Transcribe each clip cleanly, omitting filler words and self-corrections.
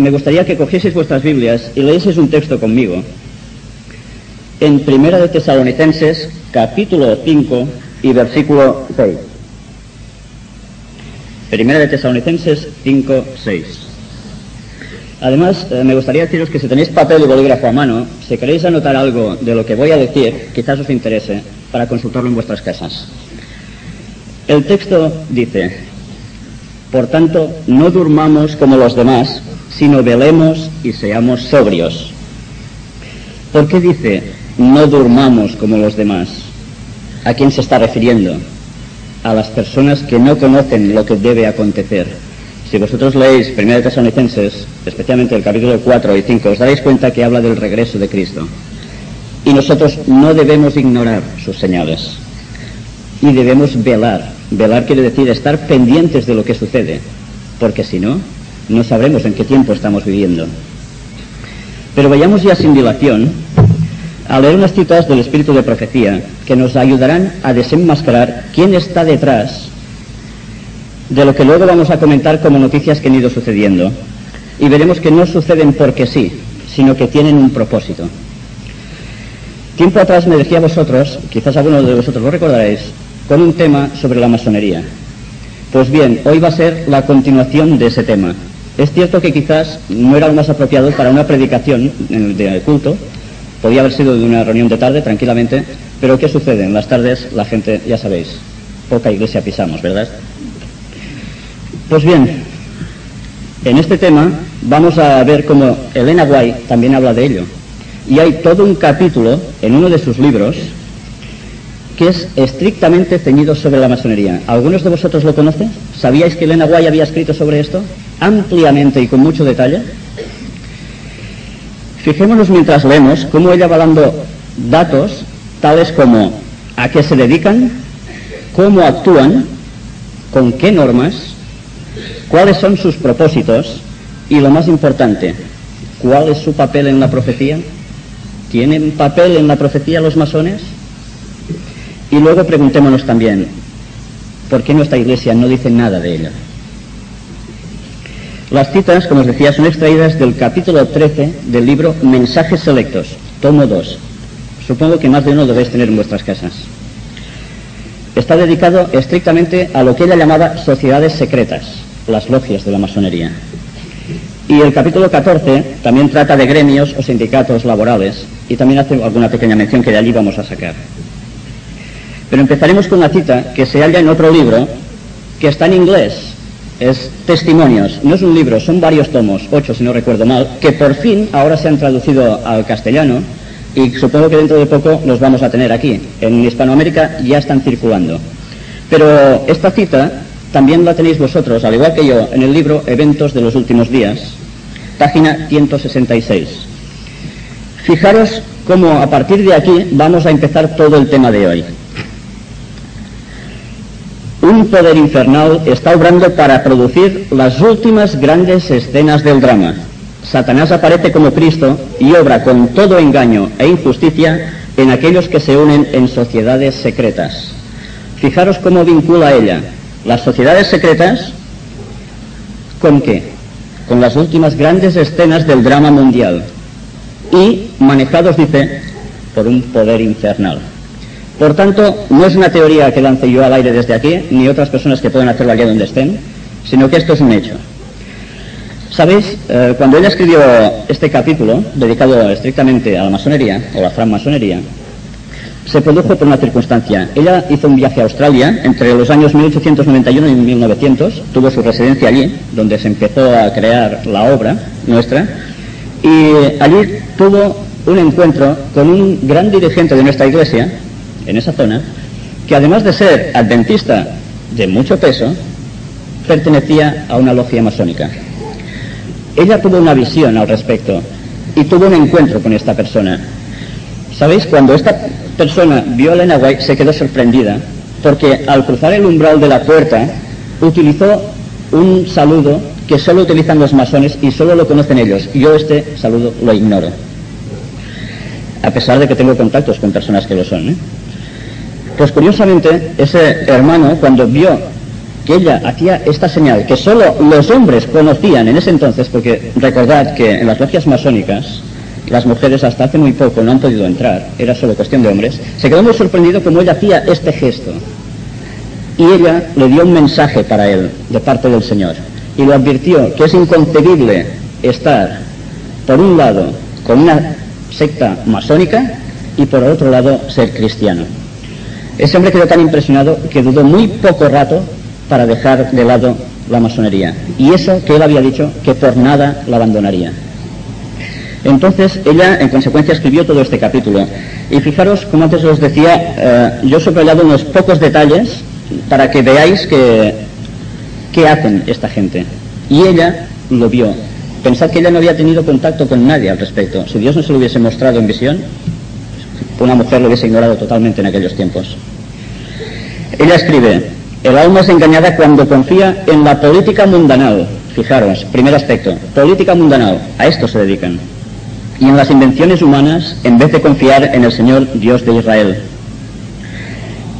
me gustaría que cogieseis vuestras Biblias y leyeseis un texto conmigo en Primera de Tesalonicenses, capítulo 5 y versículo 6. Primera de Tesalonicenses 5, 6. Además, me gustaría deciros que si tenéis papel y bolígrafo a mano, si queréis anotar algo de lo que voy a decir, quizás os interese, para consultarlo en vuestras casas. El texto dice: por tanto, no durmamos como los demás, sino velemos y seamos sobrios. ¿Por qué dice no durmamos como los demás? ¿A quién se está refiriendo? A las personas que no conocen lo que debe acontecer. Si vosotros leéis 1 Tesalonicenses, especialmente el capítulo 4 y 5, os daréis cuenta que habla del regreso de Cristo. Y nosotros no debemos ignorar sus señales. Y debemos velar. Velar quiere decir estar pendientes de lo que sucede, porque si no, no sabremos en qué tiempo estamos viviendo. Pero vayamos ya sin dilación a leer unas citas del espíritu de profecía que nos ayudarán a desenmascarar quién está detrás de lo que luego vamos a comentar como noticias que han ido sucediendo. Y veremos que no suceden porque sí, sino que tienen un propósito. Tiempo atrás me decía a vosotros, quizás alguno de vosotros lo recordaréis, con un tema sobre la masonería. Pues bien, hoy va a ser la continuación de ese tema. Es cierto que quizás no era lo más apropiado para una predicación de culto, podía haber sido de una reunión de tarde, tranquilamente, pero ¿qué sucede? En las tardes la gente, ya sabéis, poca iglesia pisamos, ¿verdad? Pues bien, en este tema vamos a ver cómo Elena White también habla de ello. Y hay todo un capítulo en uno de sus libros que es estrictamente ceñido sobre la masonería. ¿Algunos de vosotros lo conocen? ¿Sabíais que Elena White había escrito sobre esto? Ampliamente y con mucho detalle. Fijémonos mientras leemos cómo ella va dando datos tales como a qué se dedican, cómo actúan, con qué normas, cuáles son sus propósitos y, lo más importante, ¿cuál es su papel en la profecía? ¿Tienen papel en la profecía los masones? Y luego preguntémonos también, ¿por qué nuestra iglesia no dice nada de ella? Las citas, como os decía, son extraídas del capítulo 13 del libro Mensajes Selectos, tomo 2. Supongo que más de uno lo debéis tener en vuestras casas. Está dedicado estrictamente a lo que ella llamaba sociedades secretas, las logias de la masonería. Y el capítulo 14 también trata de gremios o sindicatos laborales, y también hace alguna pequeña mención que de allí vamos a sacar. Pero empezaremos con una cita que se halla en otro libro, que está en inglés. Es Testimonios, no es un libro, son varios tomos, 8 si no recuerdo mal, que por fin ahora se han traducido al castellano, y supongo que dentro de poco los vamos a tener aquí. En Hispanoamérica ya están circulando. Pero esta cita también la tenéis vosotros, al igual que yo, en el libro Eventos de los Últimos Días, página 166. Fijaros cómo a partir de aquí vamos a empezar todo el tema de hoy. Un poder infernal está obrando para producir las últimas grandes escenas del drama. Satanás aparece como Cristo y obra con todo engaño e injusticia en aquellos que se unen en sociedades secretas. Fijaros cómo vincula ella las sociedades secretas ¿con qué? Con las últimas grandes escenas del drama mundial y manejados, dice, por un poder infernal. Por tanto, no es una teoría que lance yo al aire desde aquí, ni otras personas que pueden hacerlo allá donde estén, sino que esto es un hecho. ¿Sabéis? Cuando ella escribió este capítulo, dedicado estrictamente a la masonería, o la francmasonería, se produjo por una circunstancia. Ella hizo un viaje a Australia entre los años 1891 y 1900, tuvo su residencia allí, donde se empezó a crear la obra nuestra, y allí tuvo un encuentro con un gran dirigente de nuestra iglesia, en esa zona, que además de ser adventista de mucho peso, pertenecía a una logia masónica. Ella tuvo una visión al respecto y tuvo un encuentro con esta persona. ¿Sabéis? Cuando esta persona vio a Elena White se quedó sorprendida porque al cruzar el umbral de la puerta utilizó un saludo que solo utilizan los masones y solo lo conocen ellos. Yo este saludo lo ignoro, a pesar de que tengo contactos con personas que lo son, Pues curiosamente ese hermano, cuando vio que ella hacía esta señal que solo los hombres conocían en ese entonces, porque recordad que en las logias masónicas las mujeres hasta hace muy poco no han podido entrar, era solo cuestión de hombres, se quedó muy sorprendido como ella hacía este gesto. Y ella le dio un mensaje para él, de parte del Señor, y lo advirtió que es inconcebible estar, por un lado, con una secta masónica, y por otro lado, ser cristiano. Ese hombre quedó tan impresionado que dudó muy poco rato para dejar de lado la masonería. Y eso que él había dicho, que por nada la abandonaría. Entonces ella en consecuencia escribió todo este capítulo, y fijaros, como antes os decía, yo he subrayado unos pocos detalles para que veáis qué hacen esta gente. Y ella lo vio. Pensad que ella no había tenido contacto con nadie al respecto. Si Dios no se lo hubiese mostrado en visión, una mujer lo hubiese ignorado totalmente en aquellos tiempos. Ella escribe: el alma es engañada cuando confía en la política mundanal. Fijaros, primer aspecto, política mundanal, a esto se dedican. Y en las invenciones humanas, en vez de confiar en el Señor Dios de Israel.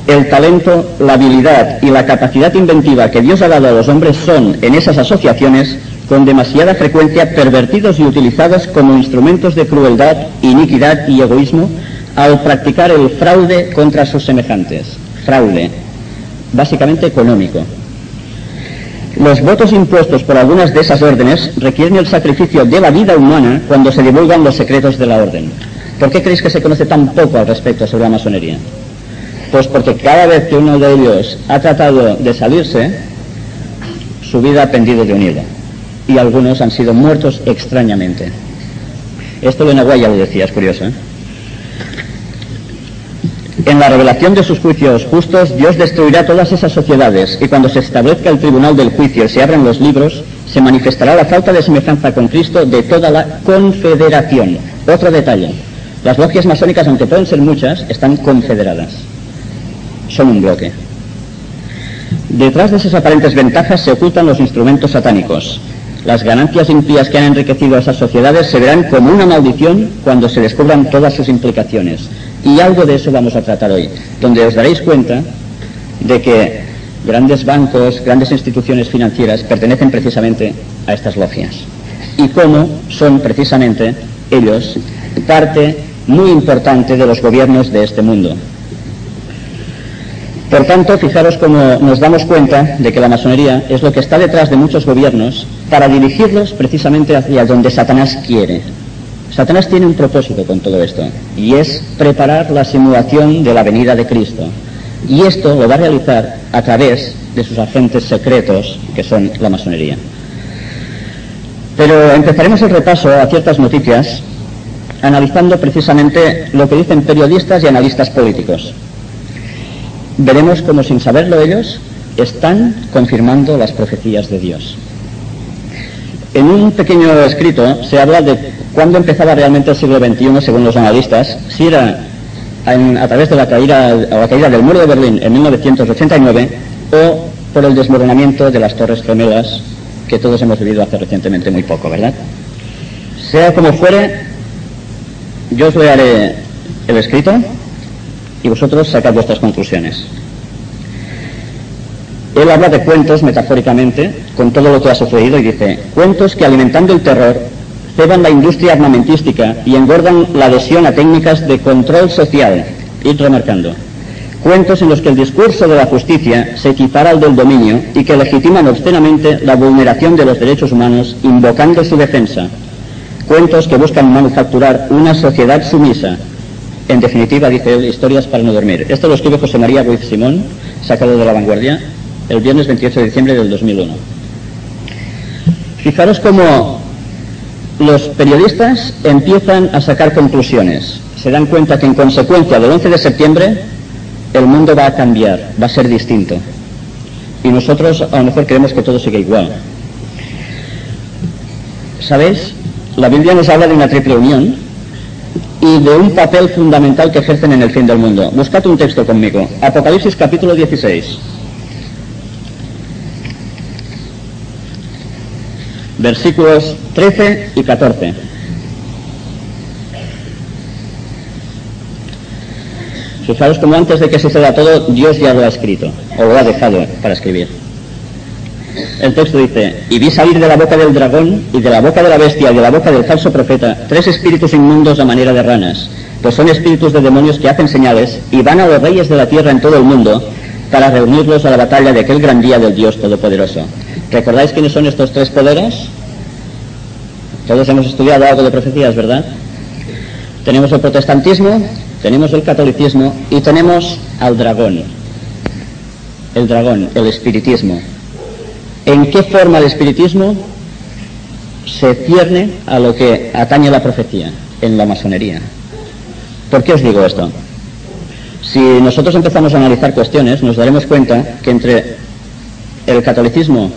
El talento, la habilidad y la capacidad inventiva que Dios ha dado a los hombres son, en esas asociaciones, con demasiada frecuencia pervertidos y utilizados como instrumentos de crueldad, iniquidad y egoísmo al practicar el fraude contra sus semejantes. Fraude, básicamente económico. Los votos impuestos por algunas de esas órdenes requieren el sacrificio de la vida humana cuando se divulgan los secretos de la orden. ¿Por qué creéis que se conoce tan poco al respecto sobre la masonería? Pues porque cada vez que uno de ellos ha tratado de salirse, su vida ha pendido de un hilo. Y algunos han sido muertos extrañamente. Esto Lenaguay ya lo decía, es curioso, ¿eh? En la revelación de sus juicios justos, Dios destruirá todas esas sociedades, y cuando se establezca el tribunal del juicio y se abran los libros, se manifestará la falta de semejanza con Cristo de toda la confederación. Otro detalle: las logias masónicas, aunque pueden ser muchas, están confederadas. Son un bloque. Detrás de esas aparentes ventajas se ocultan los instrumentos satánicos. Las ganancias impías que han enriquecido a esas sociedades se verán como una maldición cuando se descubran todas sus implicaciones. Y algo de eso vamos a tratar hoy, donde os daréis cuenta de que grandes bancos, grandes instituciones financieras pertenecen precisamente a estas logias. Y cómo son precisamente ellos parte muy importante de los gobiernos de este mundo. Por tanto, fijaros cómo nos damos cuenta de que la masonería es lo que está detrás de muchos gobiernos para dirigirlos precisamente hacia donde Satanás quiere. Satanás tiene un propósito con todo esto, y es preparar la simulación de la venida de Cristo. Y esto lo va a realizar a través de sus agentes secretos, que son la masonería. Pero empezaremos el repaso a ciertas noticias analizando precisamente lo que dicen periodistas y analistas políticos. Veremos cómo, sin saberlo ellos, están confirmando las profecías de Dios. En un pequeño escrito se habla de cuándo empezaba realmente el siglo XXI, según los analistas, si era a través de la caída del muro de Berlín en 1989 o por el desmoronamiento de las Torres Gemelas, que todos hemos vivido hace recientemente muy poco, ¿verdad? Sea como fuere, yo os leeré el escrito y vosotros sacad vuestras conclusiones. Él habla de cuentos, metafóricamente, con todo lo que ha sucedido, y dice: cuentos que, alimentando el terror, ceban la industria armamentística y engordan la adhesión a técnicas de control social. Id remarcando. Cuentos en los que el discurso de la justicia se equipara al del dominio y que legitiman obscenamente la vulneración de los derechos humanos, invocando su defensa. Cuentos que buscan manufacturar una sociedad sumisa. En definitiva, dice él, historias para no dormir. Esto lo escribe José María Ruiz Simón, sacado de La Vanguardia, el viernes 28 de diciembre del 2001. Fijaros cómo los periodistas empiezan a sacar conclusiones. Se dan cuenta que en consecuencia del 11 de septiembre el mundo va a cambiar, va a ser distinto. Y nosotros a lo mejor queremos que todo siga igual. ¿Sabéis? La Biblia nos habla de una triple unión y de un papel fundamental que ejercen en el fin del mundo. Buscad un texto conmigo. Apocalipsis capítulo 16. Versículos 13 y 14. Fijaros como antes de que suceda todo, Dios ya lo ha escrito, o lo ha dejado para escribir. El texto dice: y vi salir de la boca del dragón y de la boca de la bestia y de la boca del falso profeta 3 espíritus inmundos a manera de ranas, pues son espíritus de demonios que hacen señales y van a los reyes de la tierra en todo el mundo para reunirlos a la batalla de aquel gran día del Dios Todopoderoso. ¿Recordáis quiénes son estos 3 poderes? Todos hemos estudiado algo de profecías, ¿verdad? Tenemos el protestantismo, tenemos el catolicismo y tenemos al dragón. El dragón, el espiritismo. ¿En qué forma el espiritismo se cierne a lo que atañe a la profecía? En la masonería. ¿Por qué os digo esto? Si nosotros empezamos a analizar cuestiones, nos daremos cuenta que entre el catolicismo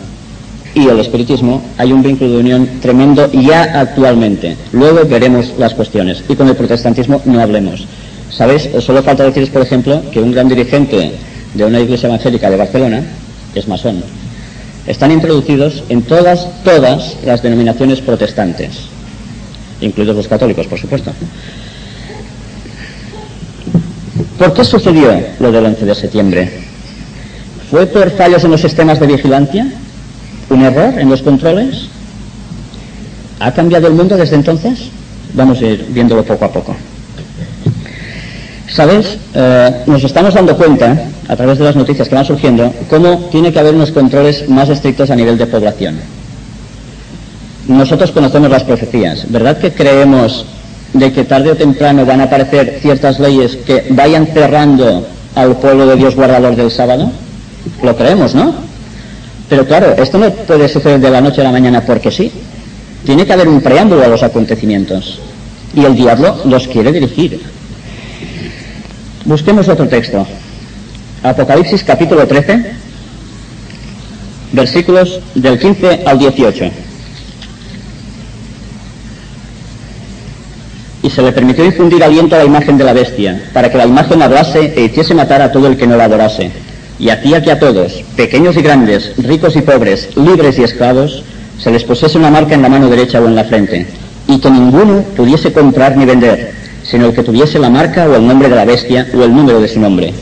y el espiritismo hay un vínculo de unión tremendo ya actualmente. Luego veremos las cuestiones. Y con el protestantismo no hablemos. ¿Sabéis? Solo falta deciros, por ejemplo, que un gran dirigente de una iglesia evangélica de Barcelona es masón. Están introducidos en todas las denominaciones protestantes, incluidos los católicos, por supuesto. ¿Por qué sucedió lo del 11 de septiembre? ¿Fue por fallos en los sistemas de vigilancia? ¿Un error en los controles? ¿Ha cambiado el mundo desde entonces? Vamos a ir viéndolo poco a poco. ¿Sabes? Nos estamos dando cuenta, a través de las noticias que van surgiendo, cómo tiene que haber unos controles más estrictos a nivel de población. Nosotros conocemos las profecías. ¿Verdad que creemos de que tarde o temprano van a aparecer ciertas leyes que vayan cerrando al pueblo de Dios guardador del sábado? Lo creemos, ¿no? Pero claro, esto no puede suceder de la noche a la mañana porque sí. Tiene que haber un preámbulo a los acontecimientos. Y el diablo los quiere dirigir. Busquemos otro texto. Apocalipsis capítulo 13, versículos del 15 al 18. Y se le permitió infundir aliento a la imagen de la bestia, para que la imagen hablase e hiciese matar a todo el que no la adorase. Y hacía que a todos, pequeños y grandes, ricos y pobres, libres y esclavos, se les pusiese una marca en la mano derecha o en la frente, y que ninguno pudiese comprar ni vender, sino el que tuviese la marca o el nombre de la bestia o el número de su nombre.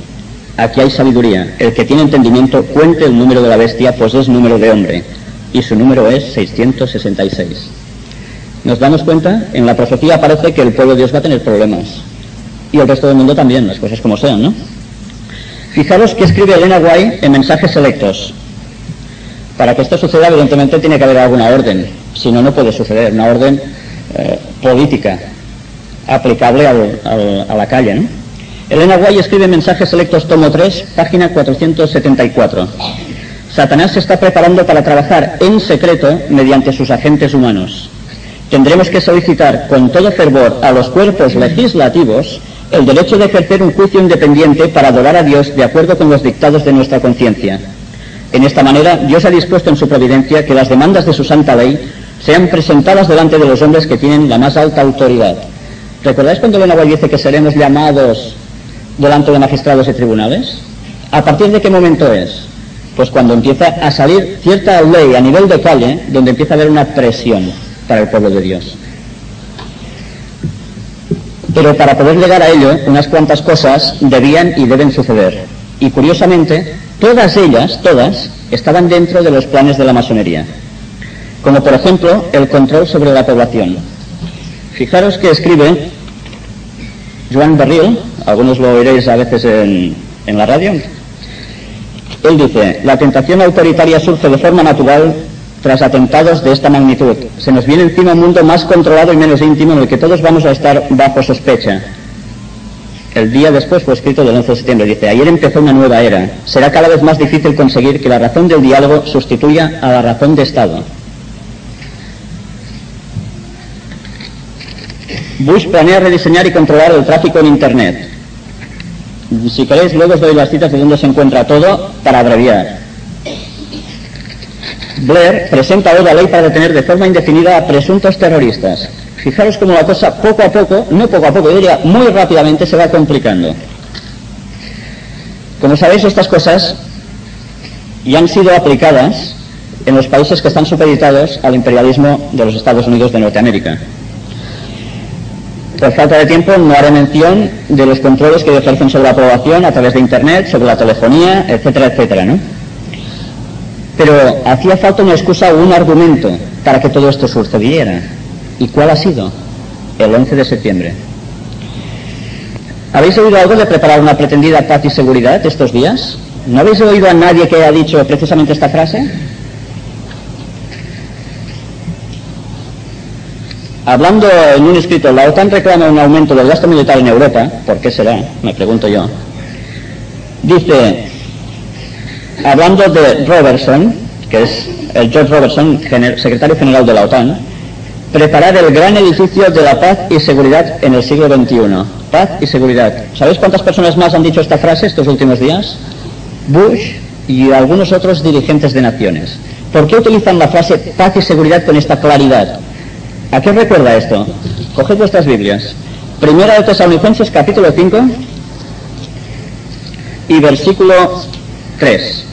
Aquí hay sabiduría. El que tiene entendimiento cuente el número de la bestia, pues es número de hombre, y su número es 666. ¿Nos damos cuenta? En la profecía parece que el pueblo de Dios va a tener problemas, y el resto del mundo también, las cosas como sean, ¿no? Fijaros que escribe Elena White en Mensajes Selectos. Para que esto suceda, evidentemente tiene que haber alguna orden, si no, no puede suceder, una orden política aplicable a la calle, ¿no? Elena White escribe en Mensajes Selectos, tomo 3, página 474. Satanás se está preparando para trabajar en secreto mediante sus agentes humanos. Tendremos que solicitar con todo fervor a los cuerpos legislativos el derecho de ejercer un juicio independiente para adorar a Dios de acuerdo con los dictados de nuestra conciencia. En esta manera, Dios ha dispuesto en su providencia que las demandas de su santa ley sean presentadas delante de los hombres que tienen la más alta autoridad. ¿Recordáis cuando Elena White dice que seremos llamados delante de magistrados y tribunales? ¿A partir de qué momento es? Pues cuando empieza a salir cierta ley a nivel de calle, donde empieza a haber una presión para el pueblo de Dios. Pero para poder llegar a ello, unas cuantas cosas debían y deben suceder. Y curiosamente, todas ellas, estaban dentro de los planes de la masonería. Como por ejemplo, el control sobre la población. Fijaros que escribe Joan Barril, algunos lo oiréis a veces en la radio. Él dice: la tentación autoritaria surge de forma natural tras atentados de esta magnitud. Se nos viene encima un mundo más controlado y menos íntimo en el que todos vamos a estar bajo sospecha. El día después fue escrito del 11 de septiembre. Dice: ayer empezó una nueva era. Será cada vez más difícil conseguir que la razón del diálogo sustituya a la razón de Estado. Bush planea rediseñar y controlar el tráfico en Internet. Si queréis, luego os doy las citas de donde se encuentra todo para abreviar. Blair presenta hoy la ley para detener de forma indefinida a presuntos terroristas. Fijaros cómo la cosa poco a poco, no poco a poco, yo diría muy rápidamente, se va complicando. Como sabéis, estas cosas ya han sido aplicadas en los países que están supeditados al imperialismo de los Estados Unidos de Norteamérica. Por falta de tiempo no haré mención de los controles que ejercen sobre la población a través de Internet, sobre la telefonía, etcétera, etcétera, ¿no? Pero hacía falta una excusa o un argumento para que todo esto sucediera. ¿Y cuál ha sido? El 11 de septiembre. ¿Habéis oído algo de preparar una pretendida paz y seguridad estos días? ¿No habéis oído a nadie que haya dicho precisamente esta frase? Hablando en un escrito, la OTAN reclama un aumento del gasto militar en Europa. ¿Por qué será? Me pregunto yo. Dice, hablando de Robertson, que es el George Robertson, secretario general de la OTAN, preparar el gran edificio de la paz y seguridad en el siglo XXI. Paz y seguridad. ¿Sabéis cuántas personas más han dicho esta frase estos últimos días? Bush y algunos otros dirigentes de naciones. ¿Por qué utilizan la frase paz y seguridad con esta claridad? ¿A qué os recuerda esto? Coged vuestras Biblias. Primera de Tesalonicenses, capítulo 5 y versículo 3.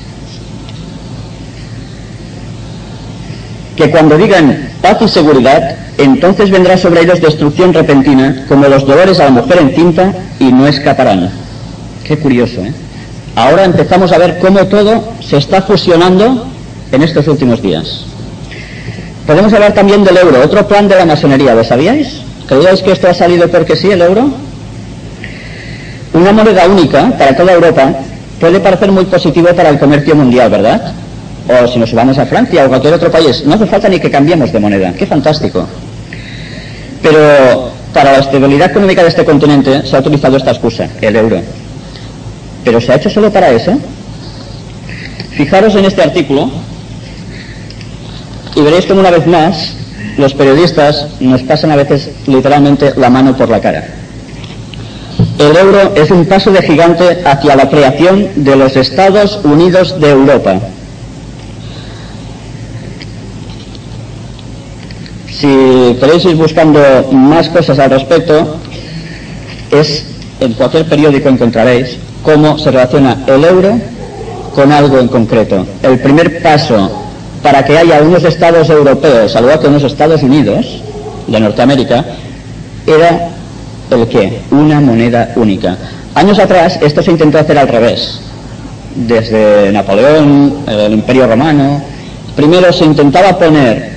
Que cuando digan paz y seguridad, entonces vendrá sobre ellos destrucción repentina, como los dolores a la mujer encinta, y no escaparán. Qué curioso, ¿eh? Ahora empezamos a ver cómo todo se está fusionando en estos últimos días. Podemos hablar también del euro, otro plan de la masonería, ¿lo sabíais? ¿Creíais que esto ha salido porque sí, el euro? Una moneda única para toda Europa puede parecer muy positivo para el comercio mundial, ¿verdad? O si nos vamos a Francia o cualquier otro país, no hace falta ni que cambiemos de moneda. ¡Qué fantástico! Pero para la estabilidad económica de este continente se ha utilizado esta excusa, el euro. ¿Pero se ha hecho solo para eso? Fijaros en este artículo y veréis como una vez más los periodistas nos pasan a veces literalmente la mano por la cara. El euro es un paso de gigante hacia la creación de los Estados Unidos de Europa. Si queréis ir buscando más cosas al respecto, en cualquier periódico encontraréis cómo se relaciona el euro con algo en concreto. El primer paso para que haya unos estados europeos, al igual que unos Estados Unidos de Norteamérica, era ¿el qué? Una moneda única. Años atrás esto se intentó hacer al revés. Desde Napoleón, el Imperio Romano, primero se intentaba poner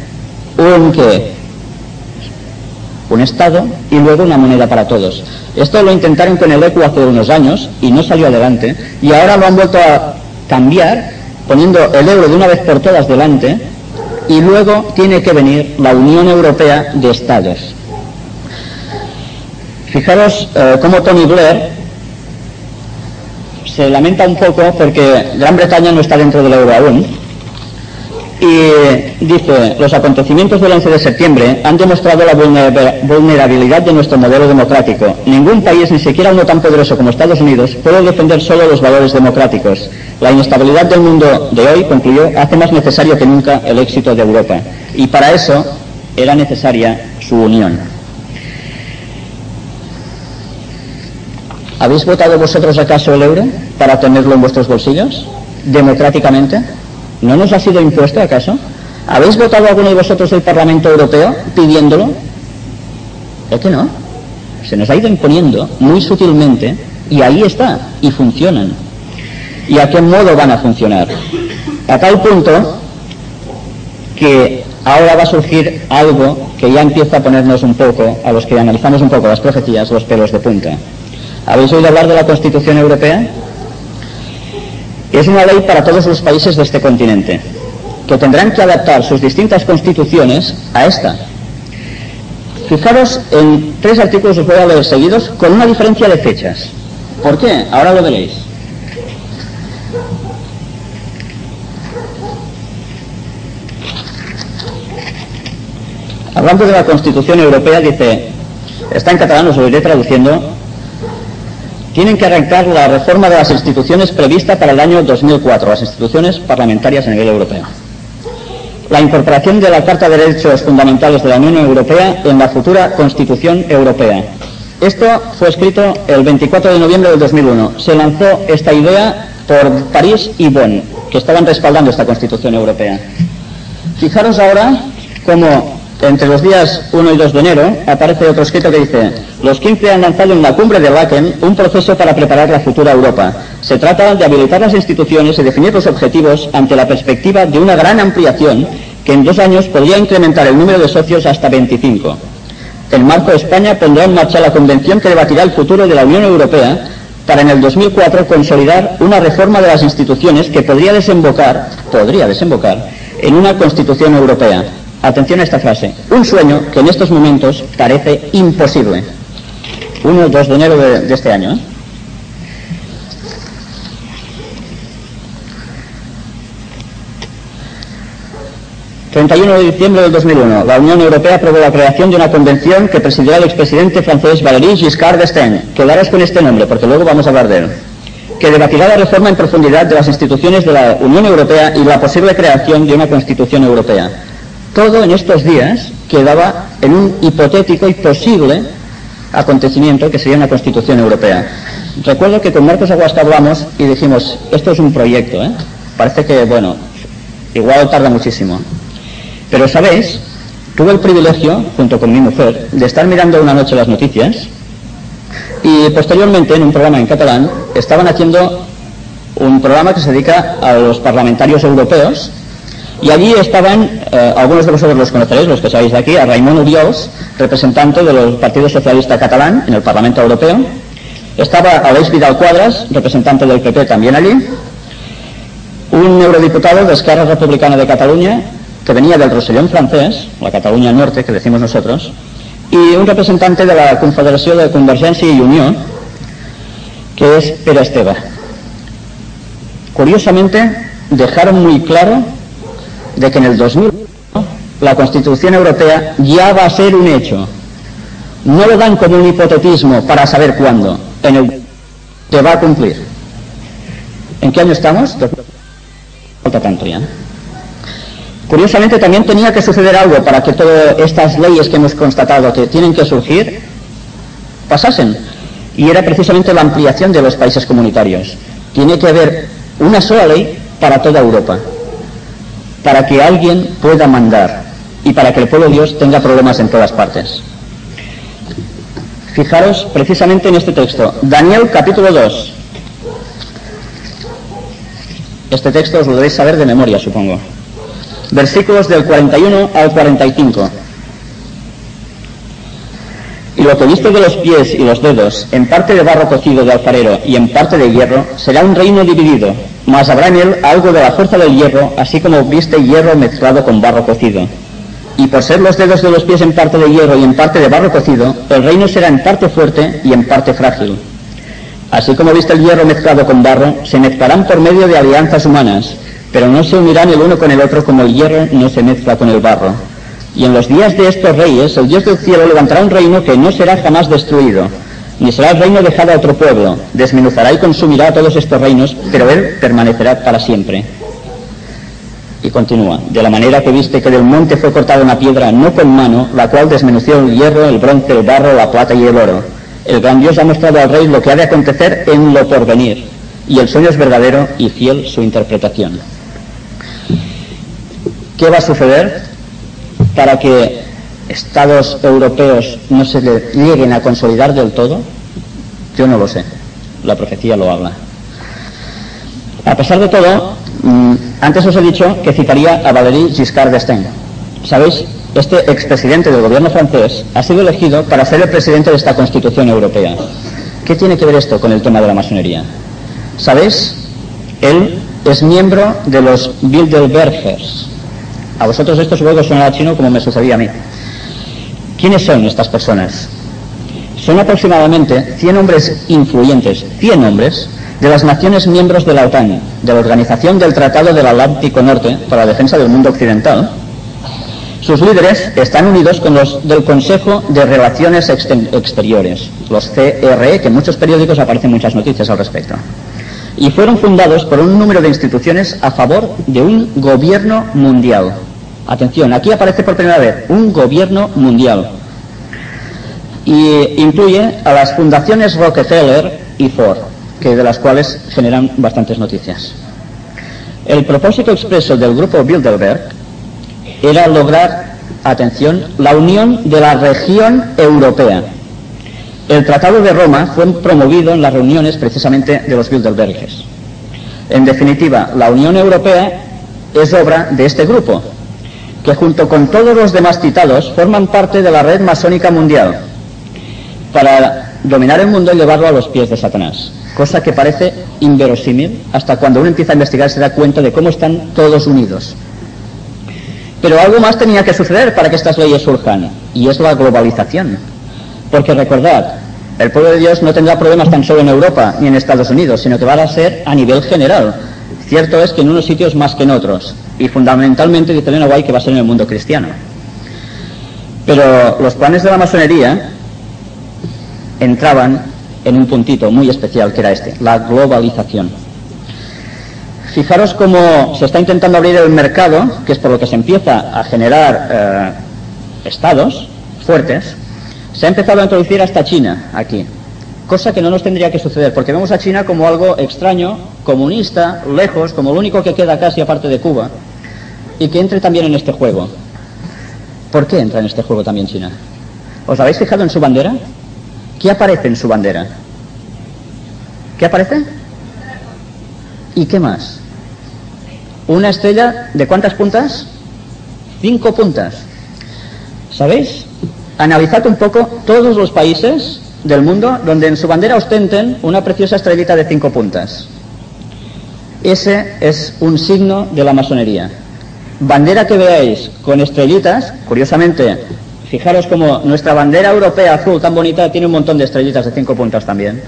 un Estado y luego una moneda para todos. Esto lo intentaron con el ECU hace unos años y no salió adelante, y ahora lo han vuelto a cambiar poniendo el euro de una vez por todas delante, y luego tiene que venir la Unión Europea de Estados. Fijaros cómo Tony Blair se lamenta un poco porque Gran Bretaña no está dentro del euro aún, y dice, los acontecimientos del 11 de septiembre han demostrado la vulnerabilidad de nuestro modelo democrático. Ningún país, ni siquiera uno tan poderoso como Estados Unidos, puede defender solo los valores democráticos. La inestabilidad del mundo de hoy, concluyó, hace más necesario que nunca el éxito de Europa. Y para eso era necesaria su unión. ¿Habéis votado vosotros acaso el euro para tenerlo en vuestros bolsillos? ¿Democráticamente? ¿No nos ha sido impuesto acaso? ¿Habéis votado alguno de vosotros el Parlamento Europeo pidiéndolo? ¿Es que no? Se nos ha ido imponiendo muy sutilmente, y ahí está, y funcionan. ¿Y a qué modo van a funcionar? A tal punto que ahora va a surgir algo que ya empieza a ponernos un poco, a los que analizamos un poco las profecías, los pelos de punta. ¿Habéis oído hablar de la Constitución Europea? Es una ley para todos los países de este continente, que tendrán que adaptar sus distintas constituciones a esta. Fijaros en 3 artículos, os voy a leer seguidos, con una diferencia de fechas. ¿Por qué? Ahora lo veréis. Hablando de la Constitución Europea, dice, está en catalán, os lo iré traduciendo: tienen que arrancar la reforma de las instituciones prevista para el año 2004, las instituciones parlamentarias a nivel europeo. La incorporación de la Carta de Derechos Fundamentales de la Unión Europea en la futura Constitución Europea. Esto fue escrito el 24 de noviembre del 2001. Se lanzó esta idea por París y Bonn, que estaban respaldando esta Constitución Europea. Fijaros ahora cómo entre los días 1 y 2 de enero aparece otro escrito que dice: los 15 han lanzado en la cumbre de Laeken un proceso para preparar la futura Europa. Se Se trata de habilitar las instituciones y definir los objetivos ante la perspectiva de una gran ampliación que en 2 años podría incrementar el número de socios hasta 25. En marzo, España pondrá en marcha la convención que debatirá el futuro de la Unión Europea para en el 2004 consolidar una reforma de las instituciones que podría desembocar en una Constitución Europea. Atención a esta frase, un sueño que en estos momentos parece imposible. 1 o 2 de enero de este año. 31 de diciembre del 2001, la Unión Europea aprobó la creación de una convención que presidirá el expresidente francés Valéry Giscard d'Estaing. Quedaros con este nombre, porque luego vamos a hablar de él. Que debatirá la reforma en profundidad de las instituciones de la Unión Europea y la posible creación de una Constitución Europea. Todo en estos días quedaba en un hipotético y posible acontecimiento que sería una Constitución Europea. Recuerdo que con Marcos Aguasca hablamos y dijimos, esto es un proyecto, parece que, bueno, igual tarda muchísimo. Pero, ¿sabéis? Tuve el privilegio, junto con mi mujer, de estar mirando una noche las noticias y posteriormente, en un programa en catalán, estaban haciendo un programa que se dedica a los parlamentarios europeos y allí estaban, algunos de vosotros los conoceréis, los que sabéis de aquí, a Raimon Uriols, representante del Partido Socialista Catalán en el Parlamento Europeo. Estaba Aleix Vidal Quadras, representante del PP también allí, un eurodiputado de Esquerra Republicana de Cataluña, que venía del Rosellón francés, la Cataluña Norte, que decimos nosotros, y un representante de la Confederación de Convergencia y Unión, que es Pere Esteve. Curiosamente, dejaron muy claro de que en el 2001 la Constitución Europea ya va a ser un hecho. No lo dan como un hipotetismo para saber cuándo, en el que va a cumplir. ¿En qué año estamos? Falta tanto ya. Curiosamente también tenía que suceder algo para que todas estas leyes que hemos constatado que tienen que surgir pasasen, y era precisamente la ampliación de los países comunitarios. Tiene que haber una sola ley para toda Europa, para que alguien pueda mandar y para que el pueblo de Dios tenga problemas en todas partes. Fijaros precisamente en este texto, Daniel capítulo 2. Este texto os lo debéis saber de memoria, supongo. Versículos del 41 al 45. Y lo que viste de los pies y los dedos, en parte de barro cocido de alfarero y en parte de hierro, será un reino dividido, mas habrá en él algo de la fuerza del hierro, así como viste hierro mezclado con barro cocido. Y por ser los dedos de los pies en parte de hierro y en parte de barro cocido, el reino será en parte fuerte y en parte frágil. Así como viste el hierro mezclado con barro, se mezclarán por medio de alianzas humanas, pero no se unirán el uno con el otro como el hierro no se mezcla con el barro. Y en los días de estos reyes, el Dios del cielo levantará un reino que no será jamás destruido, ni será el reino dejado a otro pueblo. Desmenuzará y consumirá a todos estos reinos, pero él permanecerá para siempre. Y continúa, de la manera que viste que del monte fue cortada una piedra no con mano, la cual desmenució el hierro, el bronce, el barro, la plata y el oro. El gran Dios ha mostrado al rey lo que ha de acontecer en lo porvenir, y el sueño es verdadero y fiel su interpretación. ¿Qué va a suceder para que estados europeos no se lleguen a consolidar del todo? Yo no lo sé, la profecía lo habla. A pesar de todo, antes os he dicho que citaría a Valéry Giscard d'Estaing. ¿Sabéis? Este expresidente del gobierno francés ha sido elegido para ser el presidente de esta Constitución Europea. ¿Qué tiene que ver esto con el tema de la masonería? ¿Sabéis? Él es miembro de los Bilderbergers. A vosotros esto supongo que sonará chino como me sucedía a mí. ¿Quiénes son estas personas? Son aproximadamente 100 hombres influyentes, 100 hombres, de las naciones miembros de la OTAN, de la Organización del Tratado del Atlántico Norte para la Defensa del Mundo Occidental. Sus líderes están unidos con los del Consejo de Relaciones Exteriores, los CRE, que en muchos periódicos aparecen muchas noticias al respecto. Y fueron fundados por un número de instituciones a favor de un gobierno mundial. Atención, aquí aparece por primera vez un gobierno mundial. Y incluye a las fundaciones Rockefeller y Ford, que de las cuales generan bastantes noticias. El propósito expreso del grupo Bilderberg era lograr, atención, la unión de la región europea. El Tratado de Roma fue promovido en las reuniones precisamente de los Bilderbergers. En definitiva, la Unión Europea es obra de este grupo, que junto con todos los demás citados forman parte de la red masónica mundial para dominar el mundo y llevarlo a los pies de Satanás, cosa que parece inverosímil hasta cuando uno empieza a investigar se da cuenta de cómo están todos unidos. Pero algo más tenía que suceder para que estas leyes surjan, y es la globalización. Porque recordad, el pueblo de Dios no tendrá problemas tan solo en Europa ni en Estados Unidos, sino que va a ser a nivel general. Cierto es que en unos sitios más que en otros, y fundamentalmente dice Elena White que va a ser en el mundo cristiano. Pero los planes de la masonería entraban en un puntito muy especial, que era este, la globalización. Fijaros cómo se está intentando abrir el mercado, que es por lo que se empieza a generar estados fuertes. Se ha empezado a introducir hasta China aquí, cosa que no nos tendría que suceder, porque vemos a China como algo extraño, comunista, lejos, como lo único que queda casi aparte de Cuba, y que entre también en este juego. ¿Por qué entra en este juego también China? ¿Os habéis fijado en su bandera? ¿Qué aparece en su bandera? ¿Qué aparece? ¿Y qué más? Una estrella ¿de cuántas puntas? 5 puntas. ¿Sabéis? Analizad un poco todos los países del mundo donde en su bandera ostenten una preciosa estrellita de 5 puntas. Ese es un signo de la masonería. Bandera que veáis con estrellitas, curiosamente, fijaros como nuestra bandera europea azul tan bonita tiene un montón de estrellitas de 5 puntas también,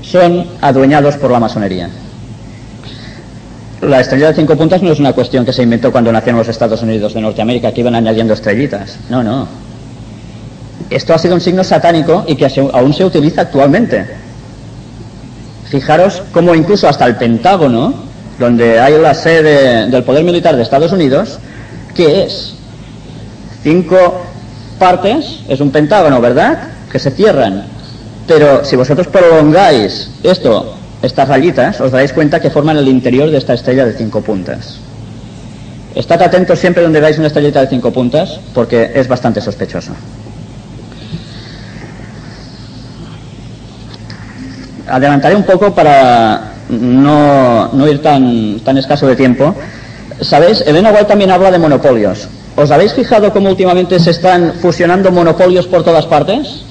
son adueñados por la masonería. La estrella de 5 puntas no es una cuestión que se inventó cuando nacieron los Estados Unidos de Norteamérica, que iban añadiendo estrellitas. No, no. Esto ha sido un signo satánico y que aún se utiliza actualmente. Fijaros cómo incluso hasta el Pentágono, donde hay la sede del poder militar de Estados Unidos, ¿qué es? 5 partes, es un pentágono, ¿verdad?, que se cierran. Pero si vosotros prolongáis estas rayitas, os daréis cuenta que forman el interior de esta estrella de 5 puntas. Estad atentos siempre donde veáis una estrellita de 5 puntas, porque es bastante sospechoso. Adelantaré un poco para no ir tan escaso de tiempo. ¿Sabéis? Elena White también habla de monopolios. ¿Os habéis fijado cómo últimamente se están fusionando monopolios por todas partes?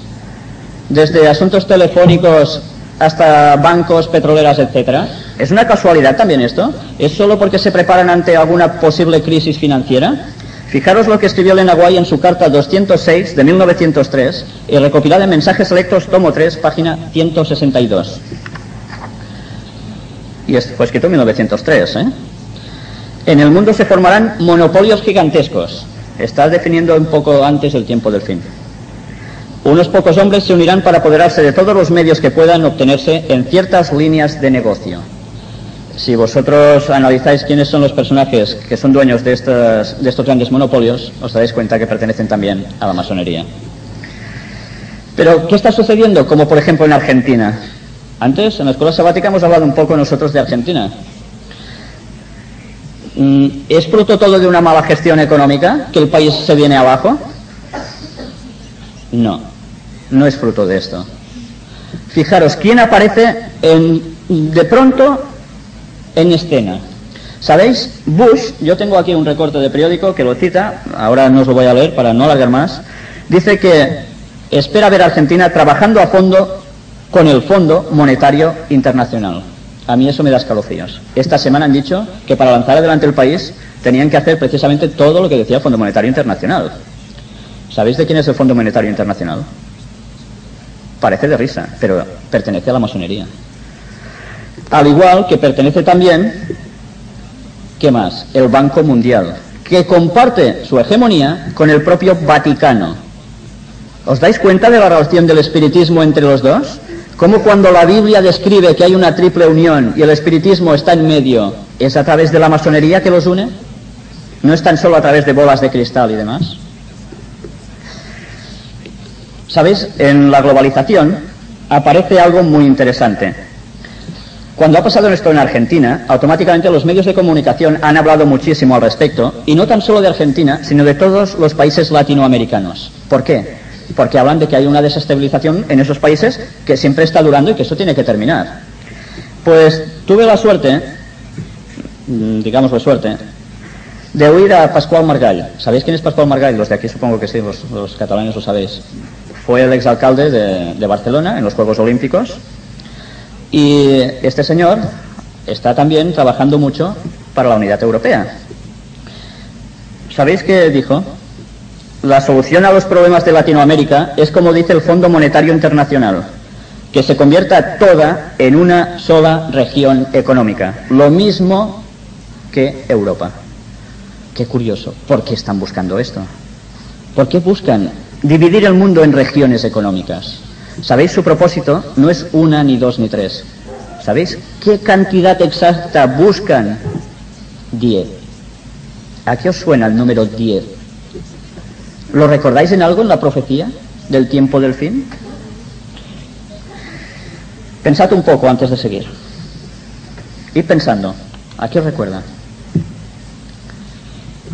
Desde asuntos telefónicos hasta bancos, petroleras, etcétera. ¿Es una casualidad también esto? ¿Es solo porque se preparan ante alguna posible crisis financiera? Fijaros lo que escribió Elena White en su carta 206 de 1903 y recopilada en Mensajes Selectos, tomo 3, página 162. Y fue escrito en 1903, ¿eh? En el mundo se formarán monopolios gigantescos. Está definiendo un poco antes el tiempo del fin. Unos pocos hombres se unirán para apoderarse de todos los medios que puedan obtenerse en ciertas líneas de negocio. Si vosotros analizáis quiénes son los personajes que son dueños de estos grandes monopolios, os daréis cuenta que pertenecen también a la masonería. Pero, ¿qué está sucediendo? Como por ejemplo en Argentina. Antes, en la escuela sabática, hemos hablado un poco nosotros de Argentina. ¿Es fruto todo de una mala gestión económica que el país se viene abajo? No, no es fruto de esto. Fijaros, ¿quién aparece de pronto en escena? ¿Sabéis? Bush, yo tengo aquí un recorte de periódico que lo cita, ahora no os lo voy a leer para no alargar más, dice que espera ver a Argentina trabajando a fondo con el Fondo Monetario Internacional. A mí eso me da escalofríos. Esta semana han dicho que para lanzar adelante el país tenían que hacer precisamente todo lo que decía el Fondo Monetario Internacional. ¿Sabéis de quién es el Fondo Monetario Internacional? Parece de risa, pero pertenece a la masonería. Al igual que pertenece también, ¿qué más? El Banco Mundial, que comparte su hegemonía con el propio Vaticano. ¿Os dais cuenta de la relación del espiritismo entre los dos? Como cuando la Biblia describe que hay una triple unión y el espiritismo está en medio, ¿es a través de la masonería que los une? ¿No es tan solo a través de bolas de cristal y demás? ¿Sabéis? En la globalización aparece algo muy interesante. Cuando ha pasado esto en Argentina, automáticamente los medios de comunicación han hablado muchísimo al respecto, y no tan solo de Argentina, sino de todos los países latinoamericanos. ¿Por qué? porque hablan de que hay una desestabilización en esos países que siempre está durando y que eso tiene que terminar. Pues tuve la suerte, digamos la suerte, de oír a Pasqual Margall. ¿Sabéis quién es Pasqual Margall? Los de aquí supongo que sí, los catalanes lo sabéis. Fue el exalcalde de Barcelona en los Juegos Olímpicos, y este señor está también trabajando mucho para la unidad europea. ¿Sabéis qué dijo? La solución a los problemas de Latinoamérica es, como dice el Fondo Monetario Internacional, que se convierta toda en una sola región económica, lo mismo que Europa. Qué curioso. ¿Por qué están buscando esto? ¿Por qué buscan dividir el mundo en regiones económicas? ¿Sabéis? Su propósito no es 1, ni 2, ni 3. ¿Sabéis qué cantidad exacta buscan? 10. ¿A qué os suena el número 10? ¿Lo recordáis en algo en la profecía del tiempo del fin? Pensad un poco antes de seguir. Id pensando. ¿A qué os recuerda?